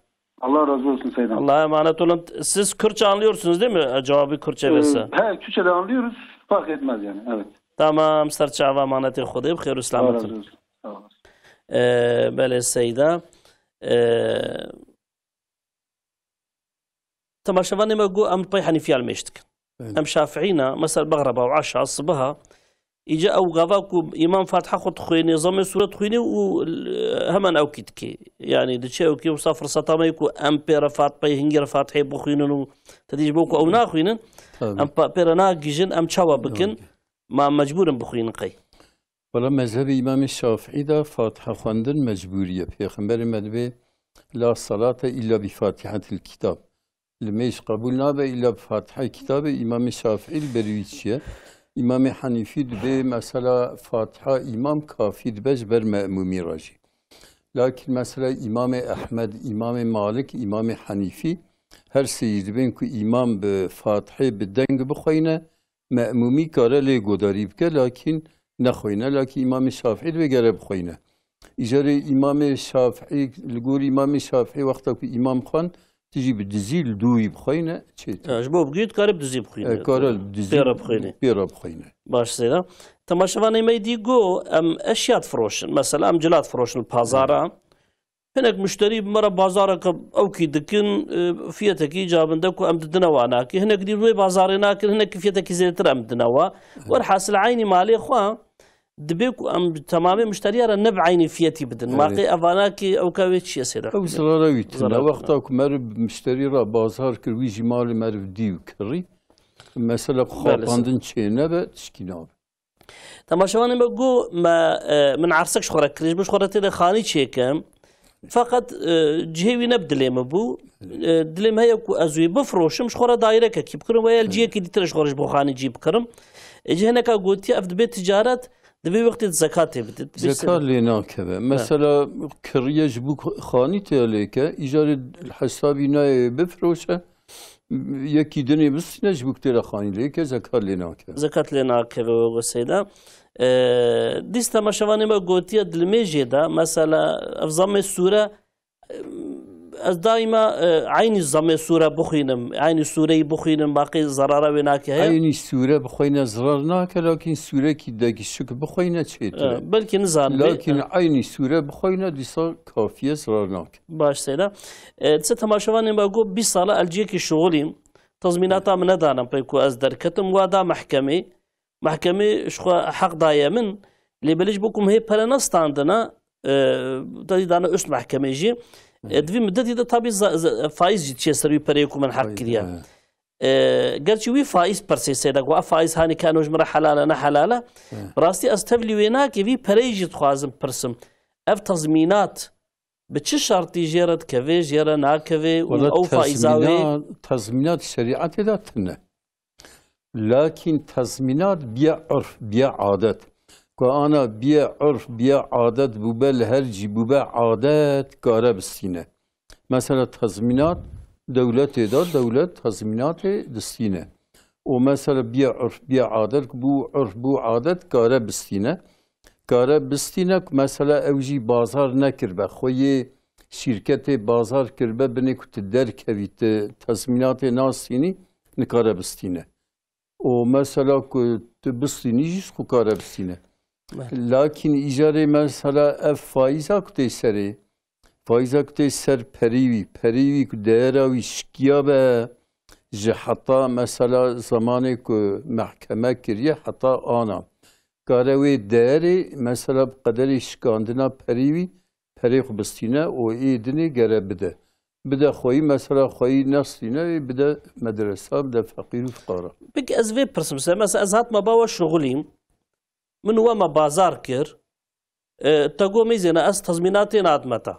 Allah razı olsun Seyda. Allah'a emanet olun. Siz Kürtçe anlıyorsunuz değil mi? Cevabı Kürtçe verse. He, Kürtçe'de anlıyoruz. Fark etmez yani. Evet. Tamam. Serçava emaneti Khudayb. Khayr Allah Islamatın. razı olsun. Sağ olasın. Böyle Seyda. تماشەوانێ مە گۆ ئەم پەی حەنیفیان مێشتکن ئەم شافعینە مەسەل بەغرەبا و عەشا سبها ئیجا ئەو غاواکو ئیمام فاتحە خۆت خوێنێ زەمێ سوورەت خوێنێ و هەمان ئەوکی دکێ یعنی دچێ ئەوکی وسا فرسەتامەیەک و ئەم پێرە فاتحەی هەنگێرە فاتحەی بخوێنن و تەدیش بۆکو ئەو ناخوێنن ئەم پێرە ناگیژن ئەم چاوە بکن ما مەجبورن بخوێنن قەی وەڵام مەذهبی ئیمامی شافعیدا فاتحە خواندن مەجبوریە پێغەمبەری مەدبێ لا صلاة إلا بفاتحة الكتاب لميش قبول نابه إلا بفاتحة كتاب إمام الشافعي البرويتشية إمام حنيفي دبي مثلا فاتحة إمام كافي دبج بر مأمومي راجي لكن مثلا إمام أحمد إمام مالك إمام حنيفي هر سيد بين كو إمام بفاتحة بالدنگ بخوينه مأمومي كاره لي قداري بك لكن نخوينه لكن إمام الشافعي دبي قره بخوينه إجارة إمام الشافعي لقول إمام الشافعي وقتا كو إمام خان تجي بدزيل دوي بخوينه چيت جبو بقيت كارب دزي بخوينه كارل دزي بيرا بخوينه باش سيدا تماشواني ما يديقو ام اشياء فروشن مثلا ام جلات فروشن بازارا هناك مشتري مرة بازارك او كي دكن فيتكي جابندك ام دنواناك هناك دي روي بازارناك هناك فيتكي زيتر ام دنوا والحاصل عيني مالي اخوان دبيك ام تمامي مشتري را نب عيني فيتي بدن ماقي افاناكي او كاويتش يا سيدا او زرارويت وقتاك مرب مشتري را بازار كروي جمال مرب ديو كري مثلا خاطاندن چينه به تشكيناب تماشواني بقو ما من عرسك شخورك كريش بش خورتي خاني تشيكم فقط جهوي نبدلي مبو دلم هيا كو ازوي بفروشم شخورة دايرة كي بكرم ويا الجيه كي دي ترش خورش بخاني جي بكرم اجي هناك قلتي افد بيت تجارات دبي وقت الزكاة زكاة لنا كذا مثلا كريه جبو خاني تاليك ايجار الحسابي ناي بفروشه يكي دني بس نجبو كتير خاني ليك زكاة لنا كذا زكاة لنا كذا وسيدا ديستا ما شواني ما قلتي دلميجي دا مثلا افضل السورة دائما عين الزمي سورة بخينم عين السورة بخينم باقي زرارة ويناك هي عين السورة بخينا زرارناك لكن سورة كي داكي الشك بخينا تشيت بلكي نزان لكن عين السورة بخينا دي صار كافية زرارناك باش سيدا تسا ما شواني ما قلت بصالة الجيكي شغولي تضميناتا من دانا بيكو ازدر كتم وادا محكمة شخوا حق دايا من اللي بلش بكم هي بلنست عندنا دانا اس محكمة يجي دوی مدتی دا طبی فایز چه سروی پریکو من حق کریا گرچه وی فایز پرسی سیدا گو فایز هانی کانوش مرا حلاله نه حلاله راستی استفلی وینا که وی پریجی خوازم پرسم اف تضمینات به چه شرطی جرد کوی جرد ناکوی و او فایزاوی تضمینات شریعت داتنه لكن تضمینات بیا عرف بیا عادت كأنا بيع عرف بيع عادات بوبال هرجي بوبا عادات كارب السينة مثلا تضمينات دولة دولة تضمينات السينة ومثلا بيع عرف بيع عادات بو عرف بو عادات كارب السينة مثلا اوجي بازار نكر بخوي شركة بازار كربة بنك تدرك هبيت تضمينات ناس سيني نكارب السينة ومثلا كتبصيني جيش كارب السينة لكن إجارة مثلا فايزة كتير سري فايزة كتير سر بريوي كديراوي شكيا به جه حتى مثلا زمانه كمحكمة كريه حتى أنا كاروي ديري مثلا بقدر شكاندنا بريوي بستينا وإيدني جرى بده خوي مثلا خوي نصينا بده مدرسة بده فقير وفقراء بك أزفي برسم مثلا أزهات ما باوا شغلين من هو ما بازار كر تقو ميزنا أس تضميناتي نادمتا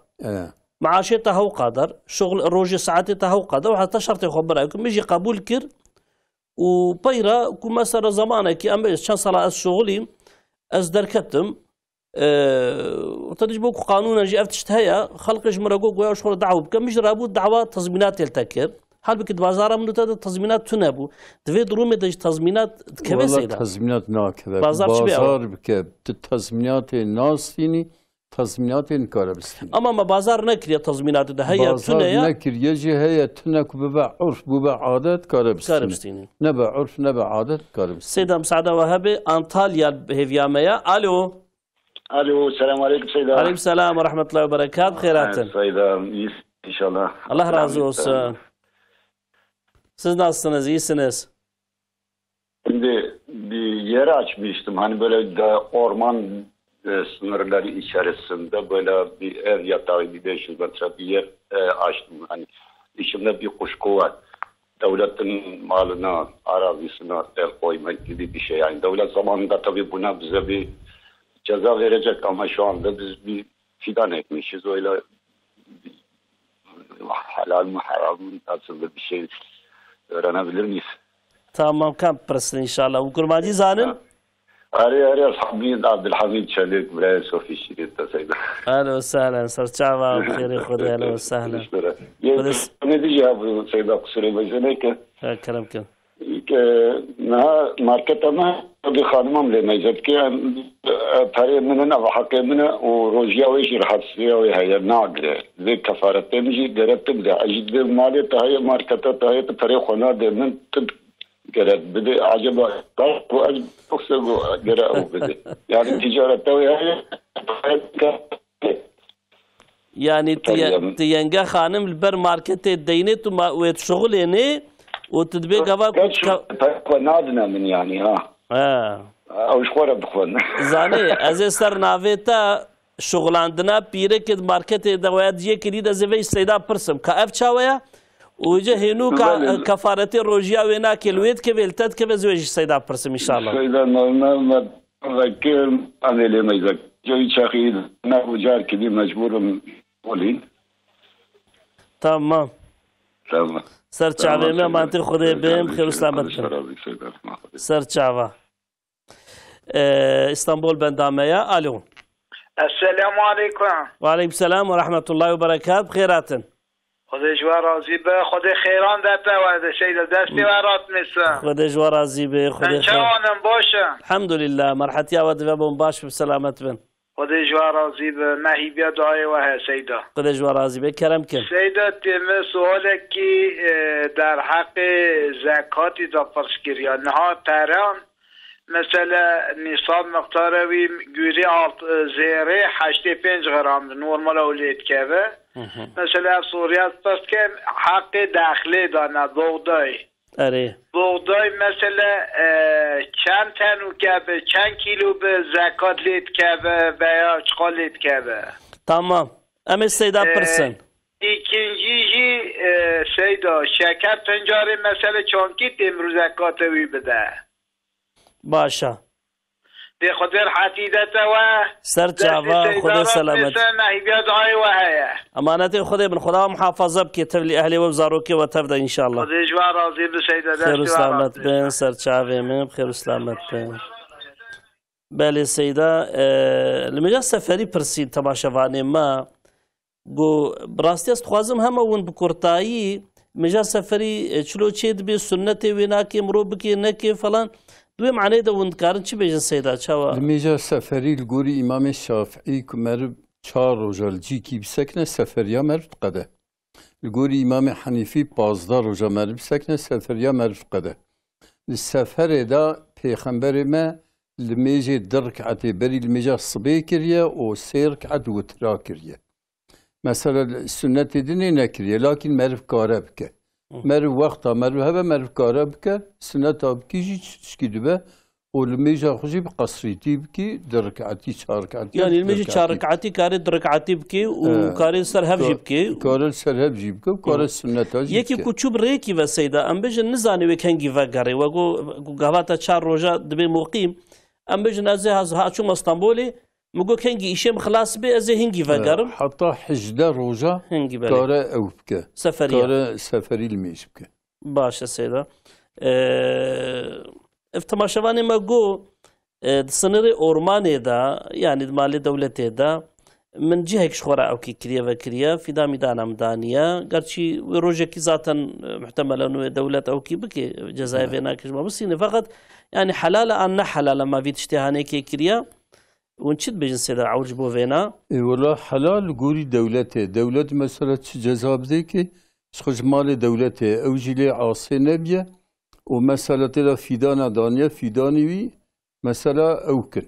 معاشيته هو قادر شغل الروجي ساعاتي هو قادر وحتى شرط يخبركم يجي قبول كر وبيرا كما صار زمانك أما شان صلاة الشغلي أس دركتم وتجيبوك قانونا جي أفتشتهيا خلق جمرقوك ويا شغل دعوة بكم مش رابو دعوة تضمينات يلتكر حال بك بازار منو تاد تضمينات تنابو دفي درومي دج تضمينات كبسة والله تضمينات ناكبه بازار بك تضمينات ناسيني تضمينات نكاربستين اما ما بازار نكري تضمينات ده هي بازار نكري يجي هي تنك ببع عرف ببع عادات كاربستين نبع عرف نبع عادات كاربستين سيدة مساعدة وهبي انطاليا هيفياميا الو السلام عليكم سيدة. عليكم السلام ورحمة الله وبركاته خيرات سيدة ان شاء الله الله رازق Siz nasılsınız? İyisiniz. Şimdi bir yeri açmıştım. Hani böyle de orman sınırları içerisinde böyle bir ev yatağı bir 500 metre bir yer açtım. Hani içimde bir kuşku var. Devletin malına, arazisine el koymak gibi bir şey. Yani devlet zamanında tabii buna bize bir ceza verecek ama şu anda biz bir fidan ekmişiz. Öyle halal mı haram mı nasıl bir şey öğrenebilir miyiz? Tamam kam pırsın inşallah. Bu kurmancı zanın? Arı Hamid Abdülhamid Çelik buraya Sofi Şirin tasaydı. Ahlan ve sahlen. Serçava bkhiri khudi ahlan ve sahlen. Ne diyeceğim bu Seyda kusura bakmayın ki. Kerem kin. Ne market ama bir hanımım lemeyecek ki parayımın ve hakkımın o rojiya ve şirhatsiya ve hayır nagre. Ve kafaretimizi gerekti de acil maliyet hayır markete hayır parayı kona demin gerek bide acaba bu yoksa bu gerek o bide. Yani ticarette ve yani tiyenge hanım ber markete deynet ve şغليني وتدبي قبا نادنا من يعني ها او شخوره بخون زاني از سر ناويتا شغلاندنا بيره كد ماركت دوات جي كدي د زوي سيدا پرسم کا اف چاويا وجه هنو کا كفارتي روجيا وينا كلويت كبلتت كبزوي سيدا پرسم ان شاء الله سيدا ما ذكر انا لما ذكر جاي شاخيد انا وجار كدي مجبور مولين تمام تمام سر چاوه ما مانتی خوده بهم خیر و سلامت سر چاوه استانبول بندامه الو السلام علیکم و علیکم السلام و رحمت الله و برکات بخیراتن خدا جوا راضی به خدا خیران داده و شید دستی ورات میسه خدا جوا راضی به خدا خیر چانم باشه الحمدلله مرحتی و دوام باش بسلامت بن خدا جوا راضی به مهیبیا دعای و سیدا خدا جوا راضی به کرم کن سیدا تیم سواله که در حق زکاتی دا پرسکریا نها تران مثلا نصاب مقداروی گوری زیره 85 گرم نورمال اولید که مثلا سوریت پس که حق داخلی دانه بغدای اره بغدای مثلا چند تنو که به چند کیلو به زکات لید که به یا چقال لید که tamam اما سیدا پرسن ikinci şeyda şeker tencere mesela çonki demir zekatı bide. Başa. De خاطر حدیدت و سر جاوا خدا سلامت. نهیبیات های و هیا. امانت خدا من خدا محافظه بکی تبلی اهلی و زاروکی و تفدا ان شاء الله. خدا جوار راضی به سیدا خیر و سلامت بن سر چاوه من خیر و سلامت بن. بله سیدا لمجا سفری پرسید تماشاوانه ما گو براستی است خوازم همه ون بکرتایی مجا سفری چلو چید به سنت وینا کی مرو بکی نکی فلان دوی معنی ده وند کارن چی بیجن سیدا چاوا لمجا سفری الگوری امام شافعی که مرب 4 روزال جی کی بسکنه سفریا مرب قده الگوری امام حنیفی 15 روزا مرب سکنه سفریا مرب قده السفر دا پیغمبر ما لمجا درکعتی بری لمجا صبی کریه و 3 رکعت وترا کریه مثلا سنت دینی نکریه لکن مرف کاره بکه مرف وقتا مرف هبه مرف کاره بکه سنت ها بکیجی چشکی دوبه و لمیجا خوشی بقصریتی بکی در رکعتی 4 رکعتی یعنی لمیجا 4 رکعتی کاری در رکعتی بکی و کاری سرهب جی بکی کاری سرهب جی بکی و کاری سنت ها جی بکی یکی کچوب ریکی و سیدا ام بجن نزانی و کنگی و گره و گو گواتا 4 روزا دبی مقیم ام بجن از هاچوم استانبولی مگو کنگی ایشم خلاص به از هنگی وگرم حتی 18 روزا کار او بکه سفری کار سفری لمیش بکه باشه سیدا افتماشوانی مگو سنر اورمانی دا یعنی مال دولتی دا من جهك شخورا او كي كريا وكريا في دامي دانا مدانيا قرشي روجا كي ذاتا محتمل انه دولة او كي بكي جزائر فينا كجما بس فقط يعني حلال ان حلال ما في تشتهاني كي كريا ونشد بجن سيدا عوج بو فينا والله حلال قولي دولته دولة مثلا جزاب ذيكي شخص مال دولته او جيلي عاصي نبيه ومثلا تلا فيدانا دانيا فيداني مثلا اوكن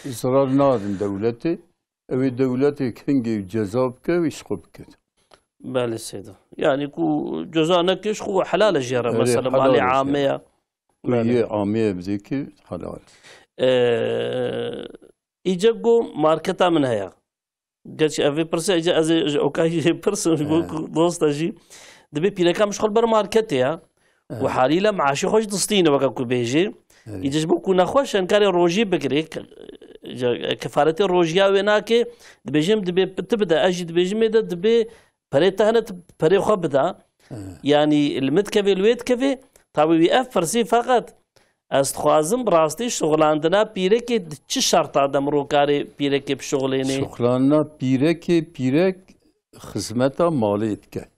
زرار نادن دولته او دولته كنجي جزاب كه ويشخب كده بله سيدا يعني كو جزاء نكش خو حلال جيرة مثلا مالي عامية هي عامية بذيك حلال. إيجاكو ماركتا من هيا قالش أفي برسا إجا أزي أوكاي برسا دوست أجي دبي بيركا مش خل بر ماركتها وحالي لا معاشي خوش دستينه وكا كو بيجي يجي بكو نخوش انكاري روجي بكريك كفارتي روجيا ويناكي دبيجم دبي تبدا اجي دبيجم دبي بري تهنت بري خبدا يعني المتكفي الويت كفي طابي بيقف فرسي فقط استخوازم براستي شغلاندنا بيركي تش شرط ادم روكاري بيركي بشغليني شغلاننا بيرك خدمتا ماليتك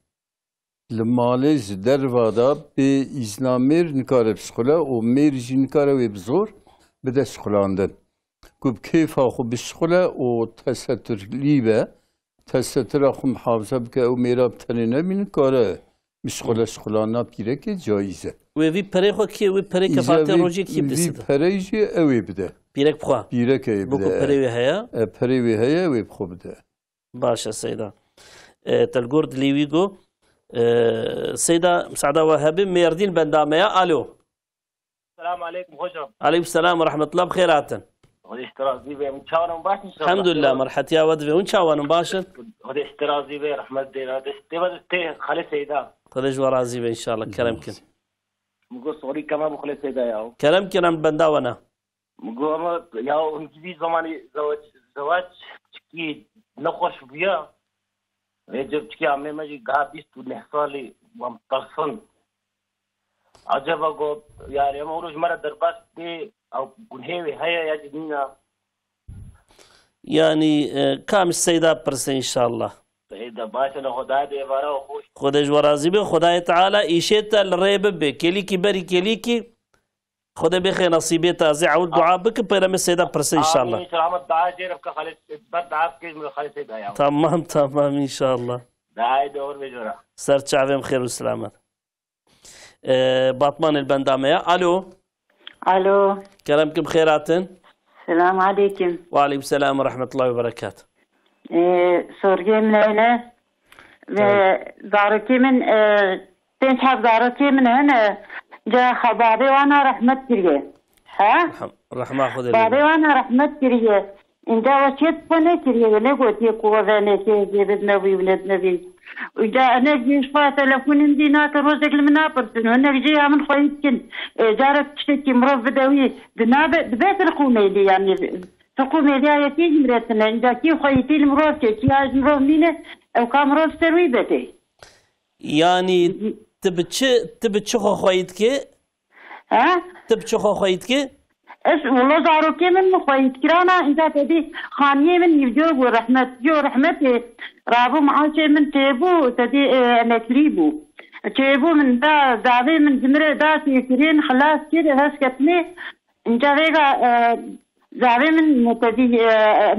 المالي جدر وادا به إزنامير نکاره بشخلا و میرجی نکاره و بزور بده شخلاندن. کب کیف آخو بشخلا و تستر لیبه تستر آخو محافظه بکه و میرا بتنه نمی نکاره بشخلا شخلانا پیره که جایزه. و وی پره خو کی وی پره کفاته روزی کی بده؟ وی پره جی اوی بده. پیره بخوا. پیره که بده. بکو پره وی هیا؟ پره وی هیا وی بخو بده. باشه سیدا. تلگورد لیویگو. سيدة مساعدة وهبي ميردين بندامية. ألو السلام عليكم خجرم. عليكم السلام ورحمة الله بخيرات. هذا اشتراك زيبه من شاون مباشر. الحمد لله مرحت يا ودفي وين شاون مباشر. هذا اشتراك زيبه رحمة الله. هذا استبد تي خالد سيدا. خليج ورا زيبه إن شاء الله كرمكن. مقول صوري كمان بخالد سيدا ياو. كرمكن عن بنداونا. مقول ياو انجليزي زماني زواج كي نخش بيا. جب कि हमें मजी गाबिस तू नहसाली वम पर्सन अजब को यार हम और हमारा दरबार पे او गुन्हे है या जिन्ना يعني كام السيدة برسن إن شاء الله سيدة باشا خدا دي ورا وخوش خداش ورازي به خداي تعالى إيشيتا الريب به كليكي بري كليكي خدا بخير نصيبي تازع والدعاء بك بيرم السيدة برسن إن شاء الله. آمين سلامة دعاء جيرب كخالد دعاء كيس من خالد سيدة يا تمام تمام إن شاء الله. دعاء دور بجورا. سر شعبهم خير والسلامة. باطمان البندامية. ألو. ألو. كلامكم خيراتن. السلام عليكم. وعليكم السلام ورحمة الله وبركاته. سوريا من هنا. دارتي من تنشحب دارتي من هنا. جا خبابي وانا رحمة كريه. ها؟ رحمة خذ بابي وانا رحمة كريه. إن جا وشيت فني كريه ولا قلت يقوى ذاني كي ولد نبي ولد نبي. وجا أنا جيش فات تلفون عندنا تروزك المنابر هنا جيها من خويتكن جارك تشتكي مرض بدوي ببيت القوميدي يعني القوميدي هي تيجي مرتنا إذا كي خويتي المرض كي هاج مرض مينه أو كان مرض تروي بتي. يعني تبتش خويتك؟ ها؟ تبتش خويتك؟ ايش والله زاروكي من خويتك رانا إذا تدي خانية من يجوب ورحمة جو رحمتي رابو معاشي من تيبو تدي مكريبو تيبو من دا دابي من جمرة دا تيكرين خلاص كده هسكتني انجا غيغا دابي من تدي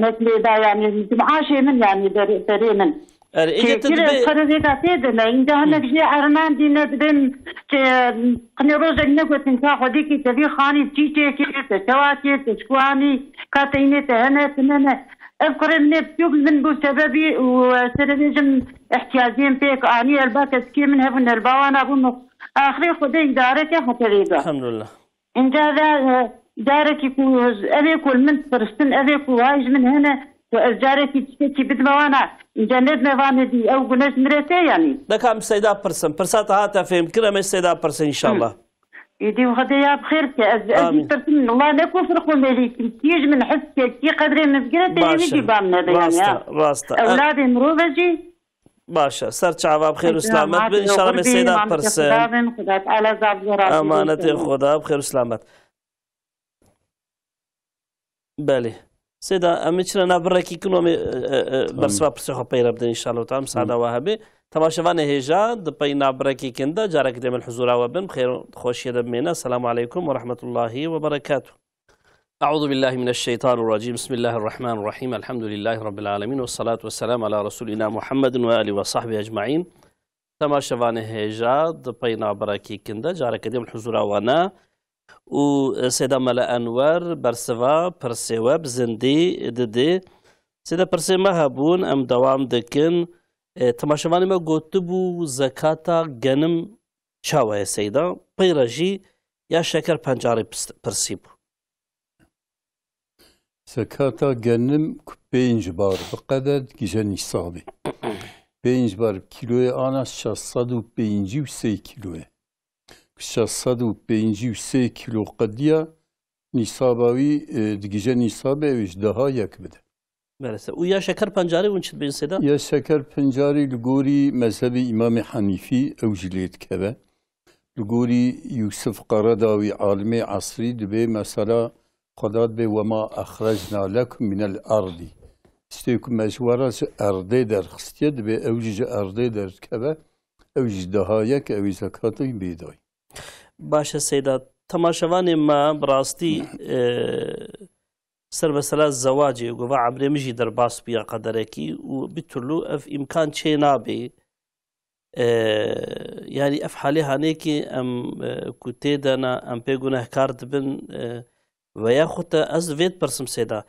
مكري دا يعني معاشي من يعني دري من إذا تدبي خرجت تيدنا إذا هناك جي عرمان دينا بدن قني روزك نقول تنكا خديكي تبي خاني تيجي كي تسواتي تسكواني كاتيني تهنا تننا أذكر إني بتوب من بسببي وسرنجم احتياجين بيك أني الباكس كي من هبن البوانا أبو آخري خدي دارك حتريدا الحمد لله إن جاء دارك يكون أبي كل من فرستن أبي كل هايج من هنا وأزارك تشتكي بدموانا جنب موانا دي أو قناش مرتي يعني. لك عم السيدة برسات هاتا فهم كرم السيدة برسن إن شاء الله. يدي وغدايا بخير أزي برسن الله نكو فرقوا ماليك تيج من حس كي قدري مزقرة تيجي بامنا يعني. راستا أولادي مروبجي. باشا سر شعبها بخير وسلامات إن شاء الله السيدة برسن. أمانة خدا بخير وسلامات. بالي. سيدا أمشنا نبركي كنوم برسوا برسخو بيرا بدن إن شاء الله تعالى مساعدة وهابي تماشوان هجا دبي نبركي كندا جارك ديم الحضور وبن بخير خوش يدمينا. السلام عليكم ورحمة الله وبركاته. أعوذ بالله من الشيطان الرجيم. بسم الله الرحمن الرحيم. الحمد لله رب العالمين والصلاة والسلام على رسولنا محمد وآله وصحبه أجمعين. تماشوان هجا دبي نبركي كندا جارك ديم الحضور وانا و سيدا ملا أنور برسوا برسوا بزندي ددي سيدا برسي ما هبون أم دوام دكن تماشەوانی مە گوتبوو زەکاتە گەنم چاوەیە سەیدا پەیڕەژی یا شەکەر پەنجاری پرسی بوو زەکاتە گەنم 5 بار بقەدە دیژە نیسابێ 5 بار کیلۆیە ئانا 653 کیلۆیە 653 کیلۆ قەدیە نیساباوی دیژە نیسابێ ئەویش دەها یەک بدە و یا شەکەر پەنجاری ون چت بێن سێدا یا شەکەر پەنجاری لە گۆری مەزهەبی ئیمامی حەنیفی ئەو ژ لێت کەوە لە گۆری یوسف قەرەداوی عالمی عەسری دەبێ مەسەلا خودات بێ وەما ئەخرەجنا لەکم من الأرض شتێک مەژوارە ئەردێ دەرخستیە دەبێ ئەوژ ئەردێ دەرکەوە ئەوژ دەها یەک ئەوی زەکاتی بێدای باشە سەیدا تەماشەوانی مە بڕاستی سەر بەسەلا زەواجێ گۆڤ عەبرێمژی دەرباس بیا قەدەرێکی و بترلو ئەف ئیمکان چێ نابێ یعنی ئەف حالێ هەنێکی ئەم کو تێدەنا ئەم پێ گونەهکار دبن و یاخودە ئەس vêt پرسم سێدا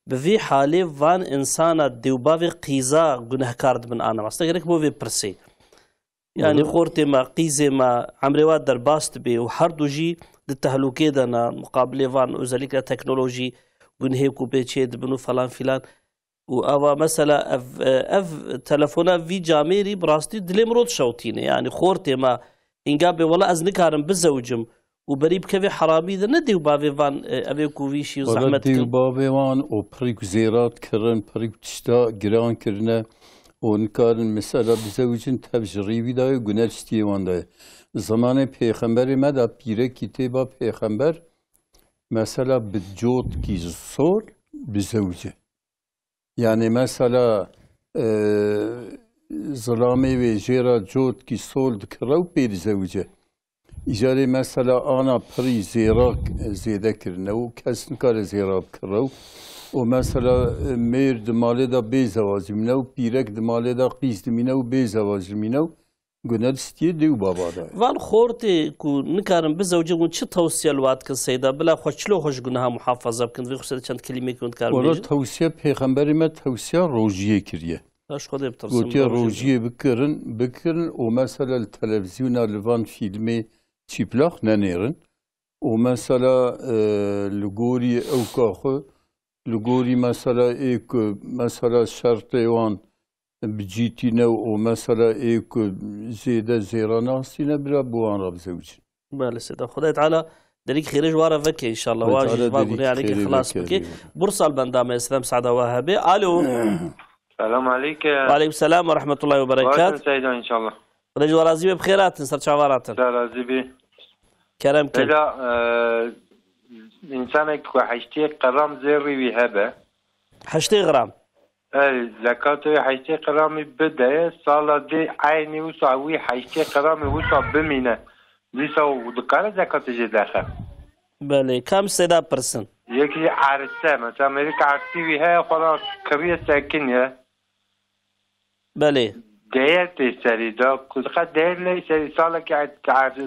bi vê halê van insana dewbavê qîza gunehkar dibin ana asta gerek bo vê pirsê yani xortê me qîzê me emrê wa derbas dibe û her du jî di tehlûkê de ne muqabilê van özellikle teknolojî gunhê ku pê çê dibin û falan filan û ava mesela ev telefona vî camêrî bi rastî dilê min rot şewtîne yani xortê me hînga bê wela ez nikarim bizewcim و بەری بکەوێ حرابی دە نەدێ و باوێوان ئەوێ کوویشی و زەحمەت دێ و باوێوان و پڕێک زێرات کردن پڕێک تشتا گران کردنە و نکارن مەسەلا بزەوجن تەبژ ڕیویدایە گونەر شتیێواندایە زمانê pêxemberê me da pîrekî têba pêxember mesela bi cotkî sol bizewce yani mesela zilamê wê jêra cotkî sol dikire û pê dizewce İjarê mesela ana pirî zêrak zêde kirine û kes nikare zêra bikire û mesela mêr di malê da bê zewacî mîne û pîrek di malê da qîz dimîne û bê zewacî mîne û gune distiyê dê û baba da ye. Van xortê ku nikarin bizewce hûn çi tewsiye li wat kin seyda bila xwe çilo xweş guneha muhafaza bikin vê xwe çend kelîmekî hûn dikar Wala tewsiye pêxemberê me tewsiya rojiyê kiriye. Gotiya rojiyê bikirin û mesela li televizyona li van fîlmê çîplaq nenêrin û mesela li gorî ewka xwe li gorî mesela ê ku mesela şertê wan bicîtîne û mesela ê ku zêde zêra nasîne bira bi wan re bizewcin. Bale sêda Xwedayê Teala derîkî xêrê ji wa re veke înşallah wa jî va guneyekî xilas bike. Bursal bendame Selam Saada wa hebe. Alo. Selamu aleyke. Wa aleykum selam ve rahmetullahi ve berekat. Başın seyda inşallah. Xwedê ji we razî be bi xêratin ser çavaratin. Razî bê. Kerem kin. Seyda insanek ku heştê qeram zêrî wî hebe. Heştê gram. Zekatê heştê qeramî bide sala dê aynî wisa wî heştê qeramî wisa bimîne. Dîsa dikare zekatê jê daxe. Belê kam sêda pirsin. Yekî erse mesela Amerîka ersî wî heye xwara kiriye sekin ye. Belê. Değer serî da kudka değer ne serî salekî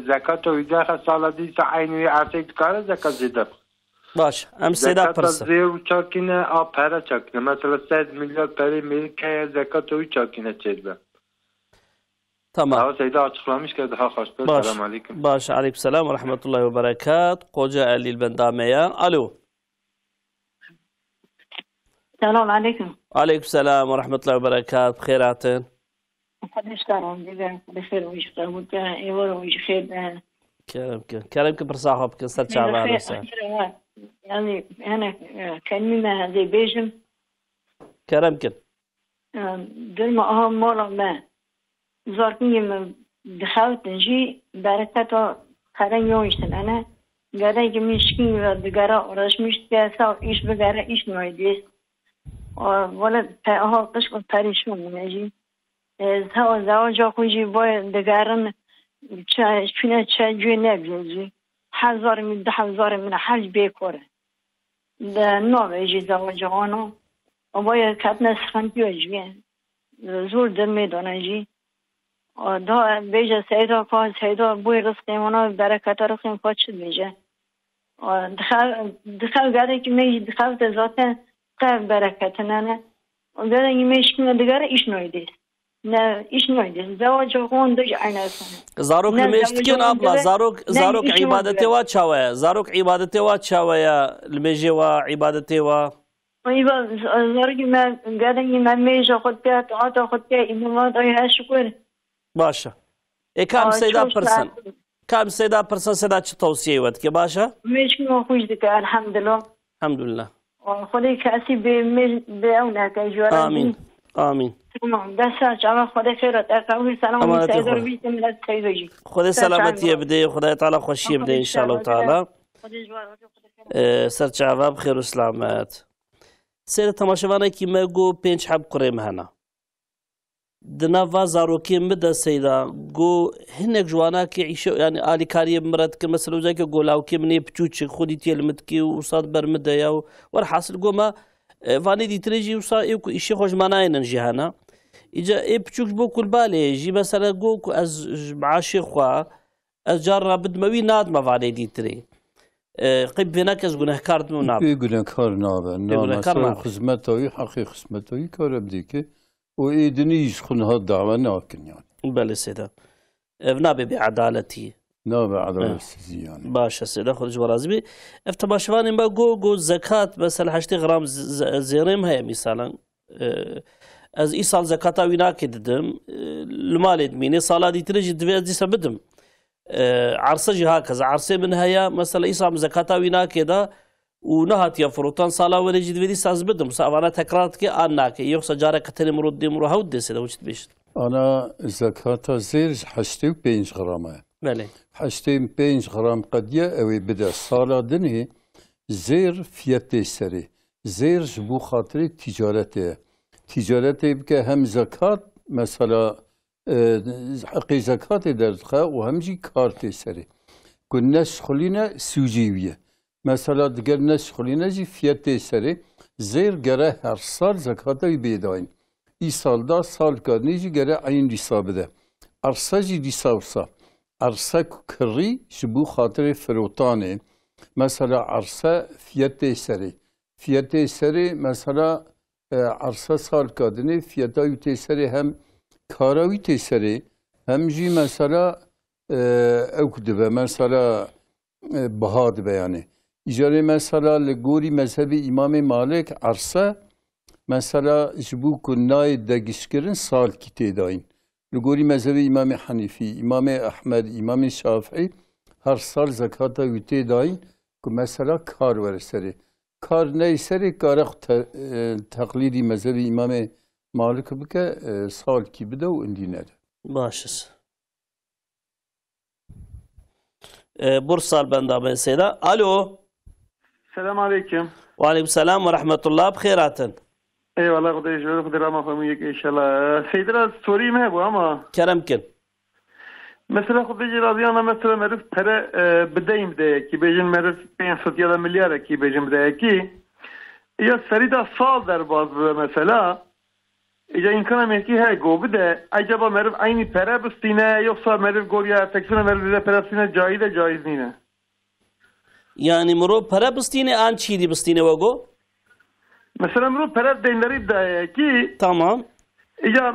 zekat wî daxe sala dîsa aynî wî ersê dikare zekat jê de. Baş em sêda pirsin. Zêr û çakîne a pere çakîne mesela 100 milyar perê Amerîkaya zekat wî çakîne çêdibe. Tamam. Hava seyda açıklamış ki daha hoş. Selamun aleyküm. Baş aleyküm selam ve rahmetullahi ve berekat. Koca Elil bendameya. Alo. Selamun aleyküm. Aleyküm selam ve rahmetullahi ve berekat. Bxêratin. Xwediştaran dibin bixêr û ji qewte êvar û ji xêr de. Kerem ki pirsa xwe bikin ser çavara ser. Yani kelimî me hezê bêjim. Kerem kin. Dilma aha mala me zarkînê min dixewtin jî bereketa xeren yoîştin ene gerekî min şikîn ve digera reşmiştiye sa îş bigere îş naydî. Wala te aha qişk perîşan min jî. Sa zewaca xwe jî boye digerin çine çecû nebûye jî. Hezar min 10,000 min herc bêkor e. De navê jî zewaca wana. Boye ketine sıxıntiye jî. Zor dilmê dane jî. Da bêje seyda ka seyda boy rızkê wana bereketa rızkên ka çi dibêje. Dixev gerekî me jî dixewte zaten qev bereketine ne. Gerekî me şikîne digere îş naydî. نه ایش نایده زواج خون دوش عین اصلا زاروك الميشتكين أبلا زاروك عبادتي واتشاوية زاروك عبادتي واتشاوية الميجي وعبادتي و ايوه زاروك ما قادني ما ميجا خدتها تعاطى خدتها إمامات أيها شكر باشا إيه كام سيدا برسن كام سيدا برسن سيدا چه توصيه ودك باشا ميشكو خوش دك الحمد لله الحمد لله خدي كاسي بأونا كجوارا آمين آمين تمام دسا جمع خدي خيرت أقوي سلام سيدر بيت من السيدجي خدي سلامتي يبدي خدي تعالى خوشي يبدي إن شاء الله تعالى سرچاوا بخير وسلامات سير تماشاوانه كي مگو 5 حب قريم هنا دناوا زاروكي مد سيدا جو هنك جوانا كي عيشو يعني آلي كاري مرد كي مثلا وزاك قولاو كي مني بتوچ خودي تيل مدكي وصاد برمد ياو ورحاصل قوما فاني دي تريجي وصا ايكو اشي خوش ماناين جهانا اجا اي بتوچ بو كل بالي جي مثلا جو از معاشي خوا از جار بدموي ناد ما فاني دي تري قيب فيناك از گناهكار دمو ناب گناهكار نابه مثلا خدمتوي حقي خدمتوي كار بديكي وإيدنيش خنها الدعوة ناكن يعني بله سيدا نابي بعدالتي نابي عدالتي يعني باشا سيدا خرج ورازبي افتباشواني ما جو زكاة مثلا 8 غرام زيريم هي مثلا از اي سال زكاة ويناكي ددم المال دميني صالة دي تريجي دي سبدم عرصة جي هكذا عرصة من هيا مثلا اي سال زكاة ويناكي دا ونهات يا فروتان صلاة ولا جد بدي ساز بدم سأوانا تكرارت كي أنا كي يوصل جارة كتني مرود مرو هود سيدا وجد بيشت أنا زكاة زير حشتي 5 غرام بله حشتي 5 غرام قدية أو بدأ صلاة دني زير فياتي سري زير جبو خاطري تجارته بك هم زكاة مثلا حقي زكاة دردخه وهم جي كارتي سري كنا شخلينا سوجيوية مثلا دیگر نشخلینه جی فیاتی سری زیر گره هر سال زکاتای بیداین ای سال دا سال کردنی جی گره این دیسا بده ارسا جی دیسا وسا ارسا کری شبو خاطر فروتانه مثلا ارسا فیاتی سری مثلا ارسا سال کردنی فیاتای تی سری هم کاراوی تی سری هم جی مثلا اوکدبه مثلا بهاد بیانه إجارة مثلا لغوري مذهب إمام مالك عرصة مثلا جبو كناي دقشكرن سال كتي داين لغوري مذهب إمام حنيفي إمام أحمد إمام شافعي هر سال زكاة ويتي داين مثلا كار ورسري كار نيسري كارخ تقليدي مذهب إمام مالك بك سال كي بدا واندي نده باشس بورصال بندابين سيدا ألو السلام عليكم. وعليكم السلام ورحمة الله بخيرات. اي والله خدي يجزاك خدي رحمة فميك ان شاء الله. سيدنا ستوري ما هو اما كرمكن. مثلا خدي راضي انا مثلا معرفت ترى بدايم بدايكي بيجن معرفت 500 مليار كي بيجن بدايكي يا سريدا صال در باز مثلا اجا امكان ملكي هاي جو بده اجابه معرف عيني پره بستينه يوصل معرف گوريا تكسنا معرف پره بستينه جايز نينه يعني مرو پره بستينه ان چيدي بستينه وگو مثلا مرو پره دينري ده كي تمام اجا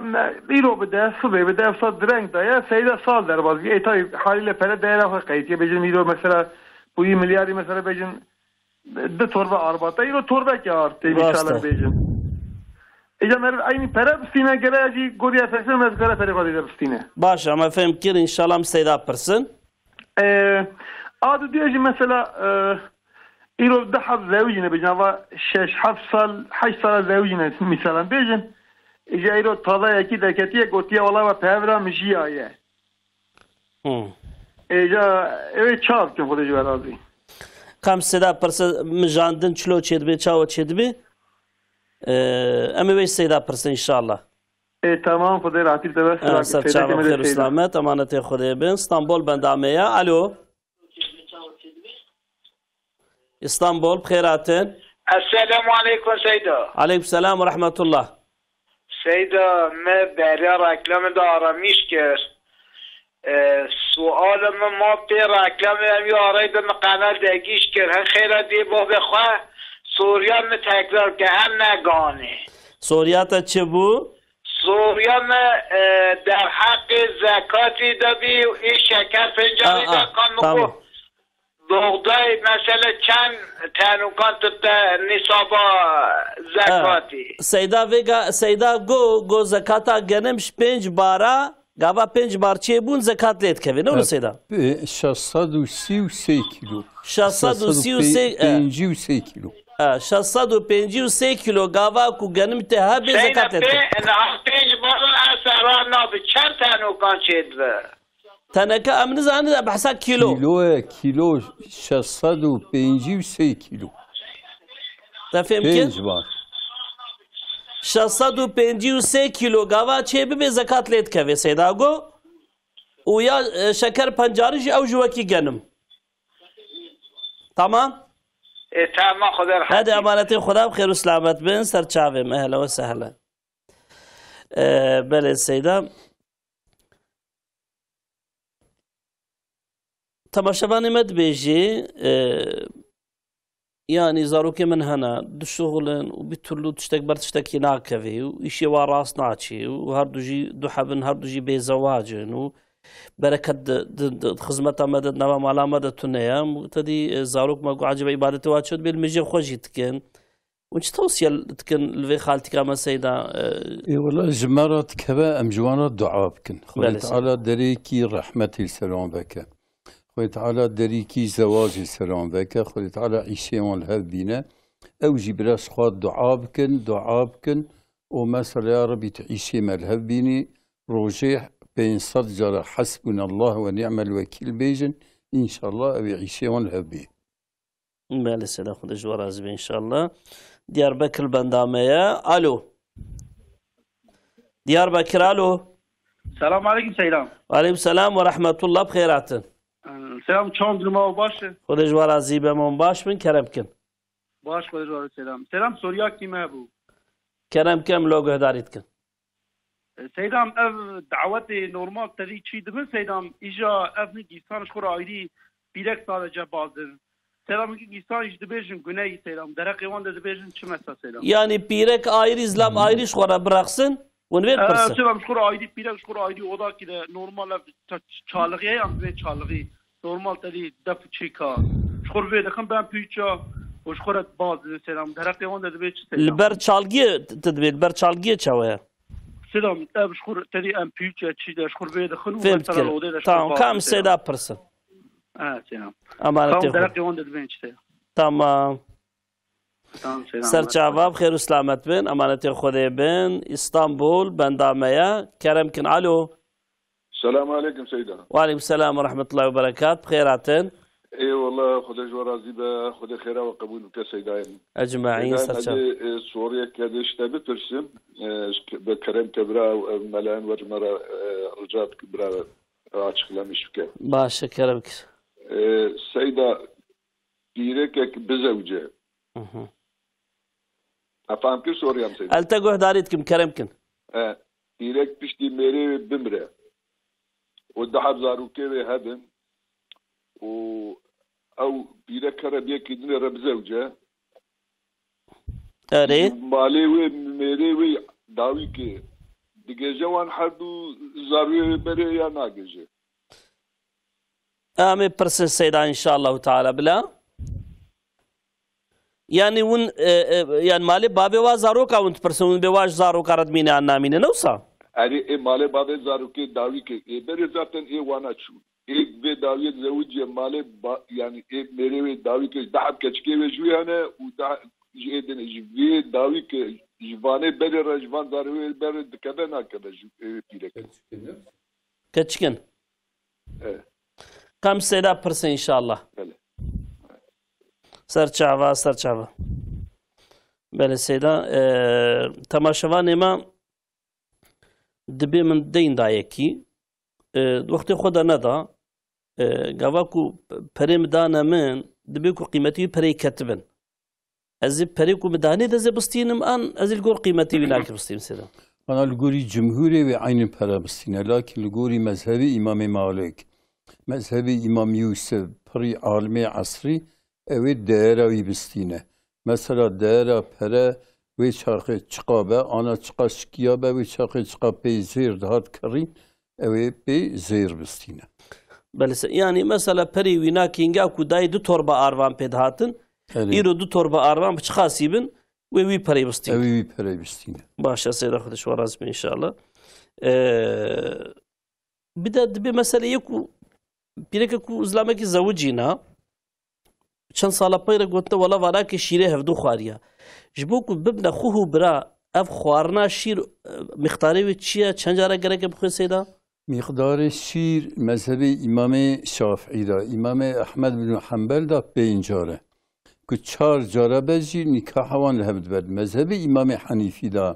بيرو بده صبي بده صد درنگ ده سيدا صال در باز اي تاي حالي پره دايره قيتي بيجن ميرو مثلا بوي ملياري مثلا بيجن ده توربه اربعه يرو توربه كي ارتي مثلا بيجن اجا مر عيني پره بستينه گراجي گوريا تكسنا مزگره پره قادي بستينه باشه ما فهم كير ان شاء الله مستيدا برسن عادة ديجي مثلا إيرو دحب زوجنا بجنوا 6-7 سال 8 سال زوجنا مثلا بيجن إجا إيرو طالع كده كتير قلتيه والله ما بهذا مشي آيه إجا إيه شاب كم خدي جوار هذي كم سدا برس مجاندن شلو تشيد بي تشاو تشيد بي أمي بيش سيدا برس إن شاء الله إيه تمام خدي راتي تبص سرچاو بخير وسلامت أمانة خدي بن اسطنبول بندامية ألو اسطنبول بخيراتين. السلام عليكم سيدة. عليكم السلام ورحمة الله. سيدة ما بري ركلام دارا ميشكر سؤال ما بي ركلام يا ريد مقنال دقيش كر هن خيرا دي بو بخواه سوريا متكرر که هم نگانه سوريا تا چه بو؟ سوریا ما در حق زکاتی دبی و این شکر فنجانی دکان مکو بغدای مثلا چند تنوکان تا نصابا زکاتی سیدا گو زکاتا گنمش 5 بارا گاوا 5 بار چه بون زکات لیت کوي نو سیدا 633 کیلو 633 کیلو 653 کیلو گاوا کو گنم ته هبه زکات لیت نه 5 بار اثر نه به چند تنوکان چید تنکه امن زانه بحثا کیلو 653 کیلو تفهم که 653 کیلو گاوا چه به زکات لیت کوي سیدا گو و یا شکر پنجارش او جوکی گنم تمام تمام خدا رحمت هذا امانه خدا بخير وسلامت بن سرچاوم اهلا وسهلا بله سیدا تماشاوانی مد بیجی يعني زاروكي من هنا دو شغلن وبيتولو تشتك بر تشتكي ناكفي وإشي واراس ناتشي وهردو جي دو حبن هردو جي بيزواجن وبركة خزمتا مدد نوا مالا مدد تنيا تدي زاروك ما عجب عبادته واتشد بالمجي خوشي تكن وش توصية تكن لفي خالتك اما سيدا اي والله جمارات كبا ام جوانات دعاء بكن خوي تعالى دريكي رحمتي السلام بك خوي تعالى دريكي زواجي السلام بك خوي تعالى عيشي والهب بينا او جبراس خواد دعاء بكن ومثلا يا ربي تعيشي مالهب بيني روجيح بين صدجر حسبنا الله ونعم الوكيل بيجن ان شاء الله ابي عيشي والهب بي بله سلام خود جوراز ان شاء الله دياربكر بندامية الو دياربكر الو السلام عليكم سيدان وعليكم السلام ورحمة الله بخيراتن سلام چند ما باشه خود جوراز بمون باش من كرم كن باش خود جوراز سلام سوريا کی ما بو كرم كم لوگو دارید کن سيدان اف دعوتي نورمال تدي چي دبن سيدان ايجا افني گيستان شخور آيدي بيرك سالجا بازن سلام کی گیستان اج دبیجن گناهی سلام درق وان دبیجن چه مثلا سلام yani pirek ayrı izlam ayrı şkora bıraksın onu ver pırsa سلام شکر آیدی پیرک شکر آیدی oda ki de normal çağlığı ya ve çağlığı normal tadi def çika şkor ve de ben püça o şkor bazı selam درق وان دبیج سلام البر çalgı tedbir البر çalgı çavaya سلام اب شکر تدی ام püça çi de şkor ve de khnu مثلا oda da tamam kam seda pırsa سلام امانتي درق وان دبیج تمام سرچاوا بخير وسلامت بن امانتي خدي بن اسطنبول بندامية كرم كن الو السلام عليكم سيدنا وعليكم السلام ورحمة الله وبركاته بخيراتن اي والله خدي جوارازي خدي خيرا وقبول كسيداين اجمعين سرچاوا سوريا كدش تبي ترسم بكرم كبرى ملان وجمرة رجات كبرى açıklamış ki. Başa keremk. Seyda direkt بزوجه. أفهم كيف سوريا مسيد. هل تقول داريتكم كرمكن؟ direkt بشتي ميري بمرة. والدحب زاروكي هبن. أو direkt كربية كدنا ربزوجه. أري. مالي وميري وي داوي كي. دیگه جوان حدو زاروی بره یا ناگجه آمي برس السيدة إن شاء الله تعالى بلا يعني ون يعني مالي بابي وازارو كا ونت برسون بواج زارو كارد مين عنا مين نوصا أري مالي بابي زارو كي داوي كي بره زاتن وانا شو به داوی زوجي مالي يعني ميري داوي كي دحب كشكي وجوي أنا وده جيدن جوي داوي كي جوانه بره رجوان زاروی بره دکبه نکبه پیرک كتشكن كم سيدا برس إن شاء الله سرچاوا بله سيدا تماشوان ما دبي من دين دايكي وقت خدا ندا قواكو بريم دانا من دبيكو قيمتي بري كتبن از پریکو بدانید از بستینم آن از الگور قیمتی ویناک بستیم سیدا. أنا الجوري جمهوري وعين برا بستينا لكن الجوري مذهبي إمام مالك مذهبي إمام يوسف بري عالمي عصري أو الدائرة بستينا مثلا دائرة برا وی چاقی چقابه آنا چقا شکیابه وی چاقی چقا پی زیر دهات کرین اوی پی زیر بستینه. بله yani mesela peri vina kinga kudai du torba arvan pedhatın iro du torba arvan bıçkasibin ve vi peri bistine. Evi vi peri bistine. Başa seyda xudiş var azmi inşallah. Bir de bir meseleyi ku pireke ku uzlamek zavcina çan sala payra gotta wala vara ki şire hevdu khariya. Jbo ku bibna khuhu bra ev khwarna şir miqdari ve çiya çanjara gerek bu seyda. مقدار شیر مذهب امام شافعی دا امام احمد بن حنبل دا 5 جاره که 4 جاره بجی نکاح وان لهبد بد مذهب امام حنیفی دا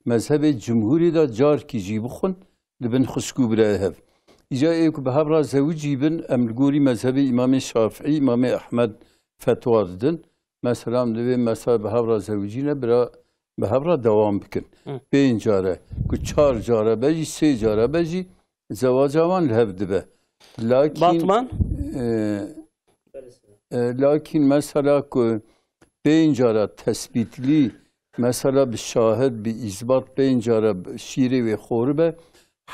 مذهب جمهوری دا جار کی جی بخون لبن خشکو برای هف ایجا ایک به هبرا زوجی بن امرگوری مذهب امام شافعی امام احمد فتوا دادن مثلا دوی مثلا به هبرا زوجی نه برا به هبرا دوام بکن 5 جاره که 4 جاره بجی 3 جاره بجی زواجوان لهبد به lakin mesela ki 5 jara tespitli mesela bir şahit bir izbat 5 jara şiri ve khorbe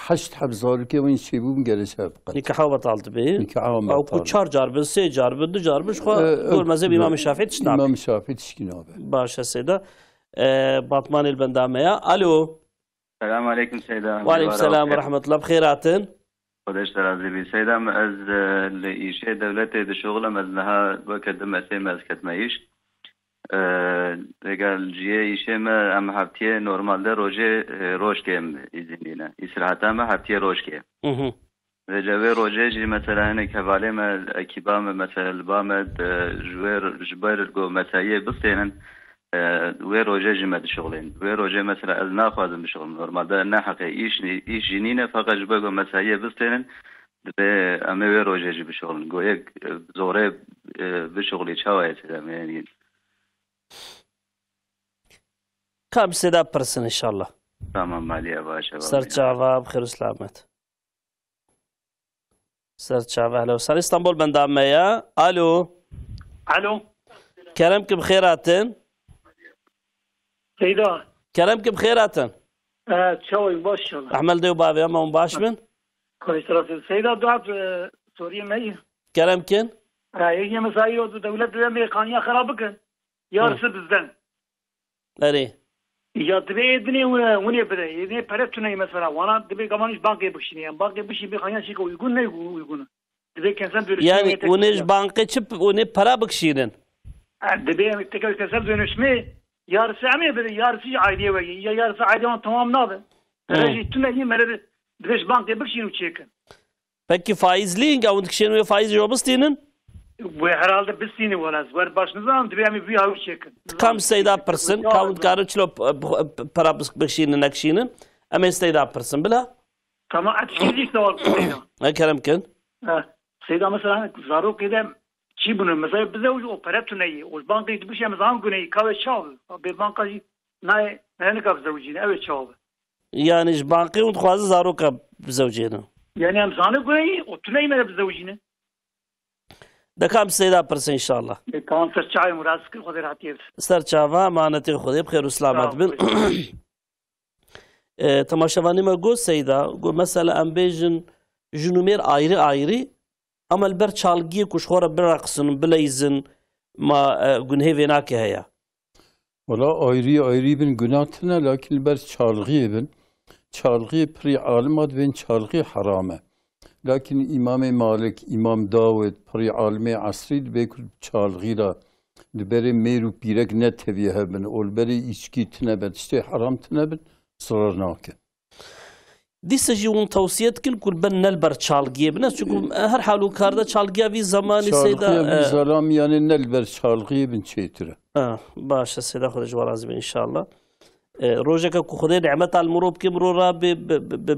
8000 ke win şebum gelişe nikah bataldı be nikah او 4 jar be 3 jar be 2 jar be şu gol mezheb İmam Şafii tişna İmam Şafii tişkin abi başa seda Batman el Bendamaya alo Selamun aleyküm Seydam. Ve aleyküm selam ve rahmetullah. Bxeyratın. Kudeş razı bi. Seydam az işe devlete de şoğlam az naha vakit mesele az katmayış. Regal ciye işe me am haftiye normalde roje kem izinine. İsrahata me haftiye roje. Ve ceve roje ji mesela ne kevale me ekiba me mesela bamed jwer go mesaiye bistenen وی روزه جمعه شغلین وی روزه مثلا از نخوازم بشغل نرمال ده نه حقی ایش جنینه فقط جبه مسائیه بستنن به اما وی روزه جی بشغل گویا زوره بشغلی چاوه سیدم یعنی کام سیدا پرسن انشالله تمام مالیه باشه سرچاوه بخیر و سلامت سرچاوه اهلا وسهلا استانبول بندامه یا الو کرم که بخیراتن سيدا كلام كيف خيراتن؟ تشاوي باش ان شاء الله. احمل ديو بابي اما باش من؟ كويس راسل سيدا دعت سوريا مي. كلام كين؟ هي مسائل دولة امريكانية خرابكن. يارس بزدن. اري. يا تبي ادني وني بدي ادني بريتوني مثلا وانا تبي كمانش بانكي بخشني بانكي بشي بخانيا شيكو يقول نه يقول تبي كنسل يعني ونيش بانكي تشب وني برا بخشينن. تبي تكل كنسل دونشمي yarısı ama böyle yarısı aidiye var ya yarısı aidiye tamam ne abi? Reji tüneli merede beş banka bir şey uçaken. Peki faizli ya kişinin ve faiz jobustinin? Bu herhalde bisini var var başınızdan tabii ama bir havuç çekin. Kam sayıda person kavut karıçlo para bişinin nakşinin ama sayıda person bila? Tamam atışıcı sağol. Ne kelam ken? Sayıda mesela zarok edem چی بونه مثلا بده و اپراتونه ای و بانک دی بشه مزام کنه کاوه چاو به بانک نه کاوه زوجینه اوه چاو yani بانکی اون خوازه زارو کا زوجینه yani هم زانه کنه و تونه ای مره زوجینه دکام سیدا پرس ان شاء الله کام سر چای مراز کر خود راتی سر چاوا امانت خود بخیر و سلامت بن تماشاوانی ما گو سیدا گو مثلا ام بیجن جنومیر ayrı ayrı ama البر çalgıyı kuşkhora bıraksın bileyzin ma günhevi naki haya. Valla ayrı bin günahtına lakin ber çalgıyı bin çalgıyı pri alimat bin çalgıyı harame. Lakin İmam Malik, İmam Davud pri alime asri bekul çalgıyla beri meru pirek ne teviye bin ol beri içki tnebet işte haram tnebet zarar naki. دیسه جون توصیت کن کل بن نلبر çalgıya bine çünkü her halü karda çalgıya bir zamanı seyda çalgıya bir zaman yani nelber çalgıya bin çeytire başa seyda خودش ورازم inşallah روجك خدای نعمت المروب كمرو را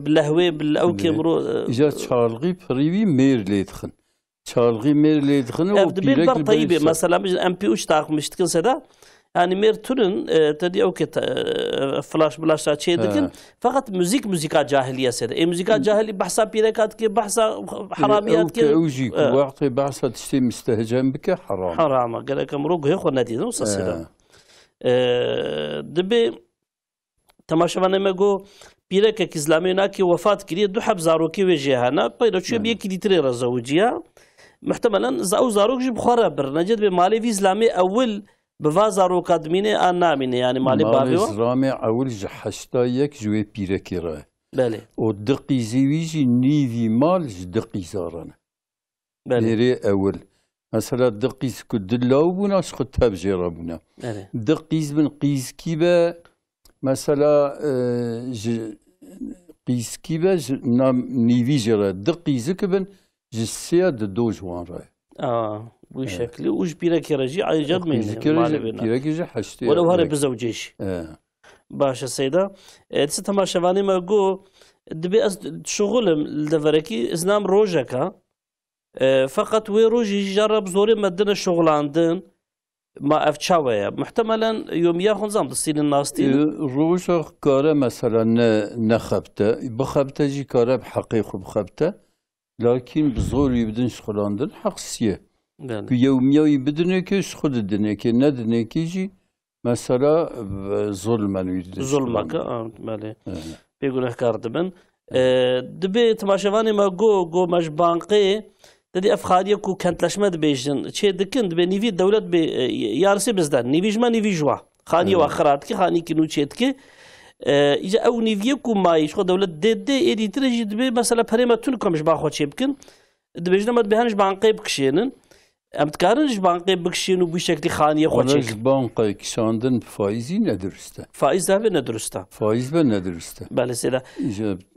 باللهوه بالاو كمرو اجا çalgı privi merledxin çalgı merledxin o bir طيبه مثلا MP3 takmıştık seyda yani mertunun tedi o ki flash açıyordun fakat müzika cahiliye sede müzika cahili bahsa pirekat ki bahsa haramiyat ki اوجي وقت bahsa tişte müstehcen bike haram harama gerek amru goy xo nedin o sasida دبي تماشاوانه مگو پیرکه اسلامی ناکی وفات کردی دو حب زاروکی و جهانا پیدا چه بیه کی دیتری رزوجیا محتملا زاو زاروک جب خورا بر نجد به مالی وی اسلامی اول بوا زاروکات مینه آن نامینه یعنی مالی بابیو اسلامی اول جحشتا یک جوی پیرکی راه بله و دقی زیویجی نیوی مال دقی زارانه بله اول مثلا دقیز که دلاو بونا شخد تبجی را بونا دقیز من قیز کی به مثلا قیز کی به نیوی جرا دقیزه که بن جسیا دو جوان رای بوی شکلی اوش پیرکی رجی عجب مینه پیرکی جا حشتی ولو هره بزوجیش باشه سیدا دست تماشاوانی ما گو دبي شغلم لدفركي ازنام روجكا فقط وي روجي جرب زوري مدنا شغل عندن ما افتشاوية محتملا يوم ياخذ زام تصير الناس تي روجا كاره مثلا نخبته بخبته جي كاره بحقيقه بخبته لكن بزور يبدن شغل عندن حقسيه يوميا يبدن كي شغل الدنيا كي ندني كيجي مثلا ظلما ظلمك مالي بيقول هكارد بن دبي تماشافاني ما جو مش بانقي ددي افخاديه كو كانت لشمد بيجن شي دكن دبي نيفي الدولة بي يارسي بزدان نيفي جما نيفي جوا خاني واخرات كي خاني كي نوتشيت كي اجا او نيفي كو ماي شو دولة دي ادي ترجي دبي مثلا بريما تونكم مش باخو شي بكن دبي جنا مد بهانش بانقي بكشينن ام تكارنش بانقي بكشينو بشكل خانيه خوتشك بانقي كشاندن فايزي ندرسته فايز ده ندرسته فايز ندرسته بله سيدا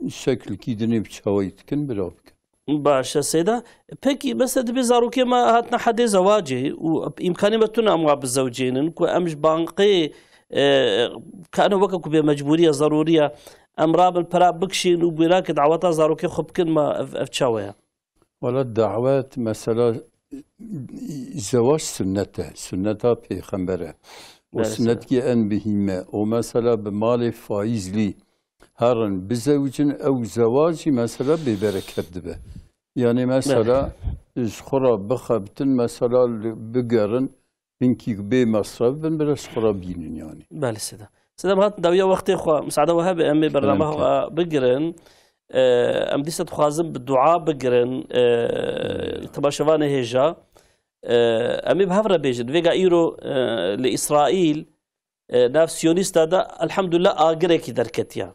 شكل كي دني بتشاويتكن برابك باشه سيدا بكي بس دبي زاروكي ما هاتنا حد زواجي وامكانيه متنا اموا بالزوجين كو امش بانقي كانوا وككو بمجبوريه ضروريه امراب البرا بكشين وبراك دعوتها زاروكي خبكن ما افتشاويا ولا الدعوات مثلا زواج سنتها پیغمبره و سنت که ان بهیمه و مثلا به مال فایز لی هرن بزوجن او زواجی مثلا ببرکت دبه یعنی مثلا خورا بخبتن مثلا بگرن اینکی به مصرف بن برش خورا بینن یعنی بله سیدا بهات داویا وقتی خو مساعده وهاب امي برنامه بگرن ام ديست خوازم بالدعاء بقرن تباشوانه هجا امي بهفره بيجد فيجا ايرو لاسرائيل ناف سيونيستا دا الحمد لله اجريكي دركتيا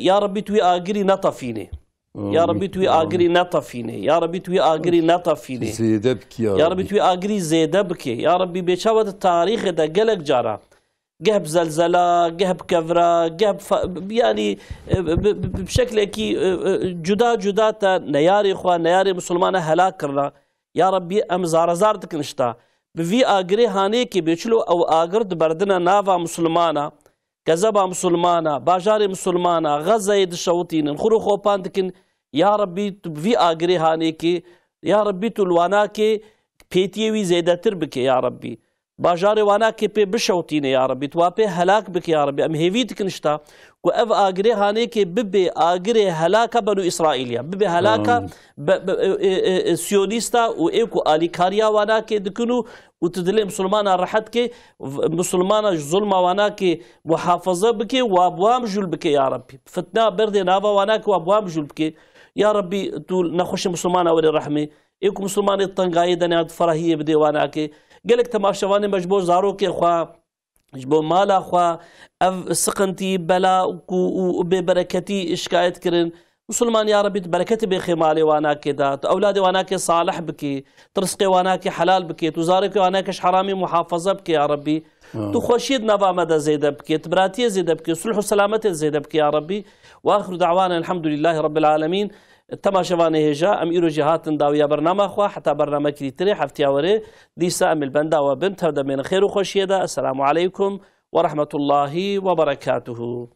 يا ربي توي اجري نطفيني يا ربي توي اجري نطفيني يا ربي توي اجري نطفيني زيدبك يا ربي توي اجري زيدبك يا ربي بيشاوت التاريخ دا قلق جارا جهب زلزلة جهب كفرة جهب يعني بشكل كي جدا نياري إخوان نياري مسلمان هلاك كرنا يا ربي أم زارتك نشتا بفي آجري هاني كي بيشلو أو آجرد بردنا نافا مسلمانا كذبا مسلمانا باجاري مسلمانا غزة يد الشوطين خرو خوبان تكن يا ربي بفي آجري هاني كي يا ربي تلواناكي بيتيوي زيادة تربك يا ربي باجاري وانا كي بي بشوتيني يا ربي توابي هلاك بك يا ربي ام هيفيتك نشتا واف اجري هاني كي ببي اجري هلاك بنو اسرائيل ببي هلاك سيونيستا وايكو اليكاريا وانا كي دكنو وتدلي مسلمان راحت كي مسلمان ظلم وانا كي محافظه بك وابوام جول بك يا ربي فتنا برد نافا وانا كي وابوام جول بك يا ربي تقول نخش مسلمان ولي رحمه ايكو مسلمان الطنقاي دنا فرهيه بدي وانا كي قالك تماشواني مجبور زاروكي خوا جبو مالا خوا اف سقنتي بلا وببركتي شكايت كرن مسلمان يا ربي بركتي بخي مالي وانا كدا اولادي وانا صالح بكي ترزقي وانا حلال بكي تزاركي وانا حرامي محافظه بكي يا ربي تخشيد نبا مدى زيد بكي تبراتي زيد بكي صلح وسلامه زيد بكي يا ربي واخر دعوانا الحمد لله رب العالمين تماشوانه هجا ام ايرو جهات داويا برنامج خوا حتى برنامج كريتري حفتي اوري دي سام البندا وبنت هذا من خير وخشيده السلام عليكم ورحمه الله وبركاته.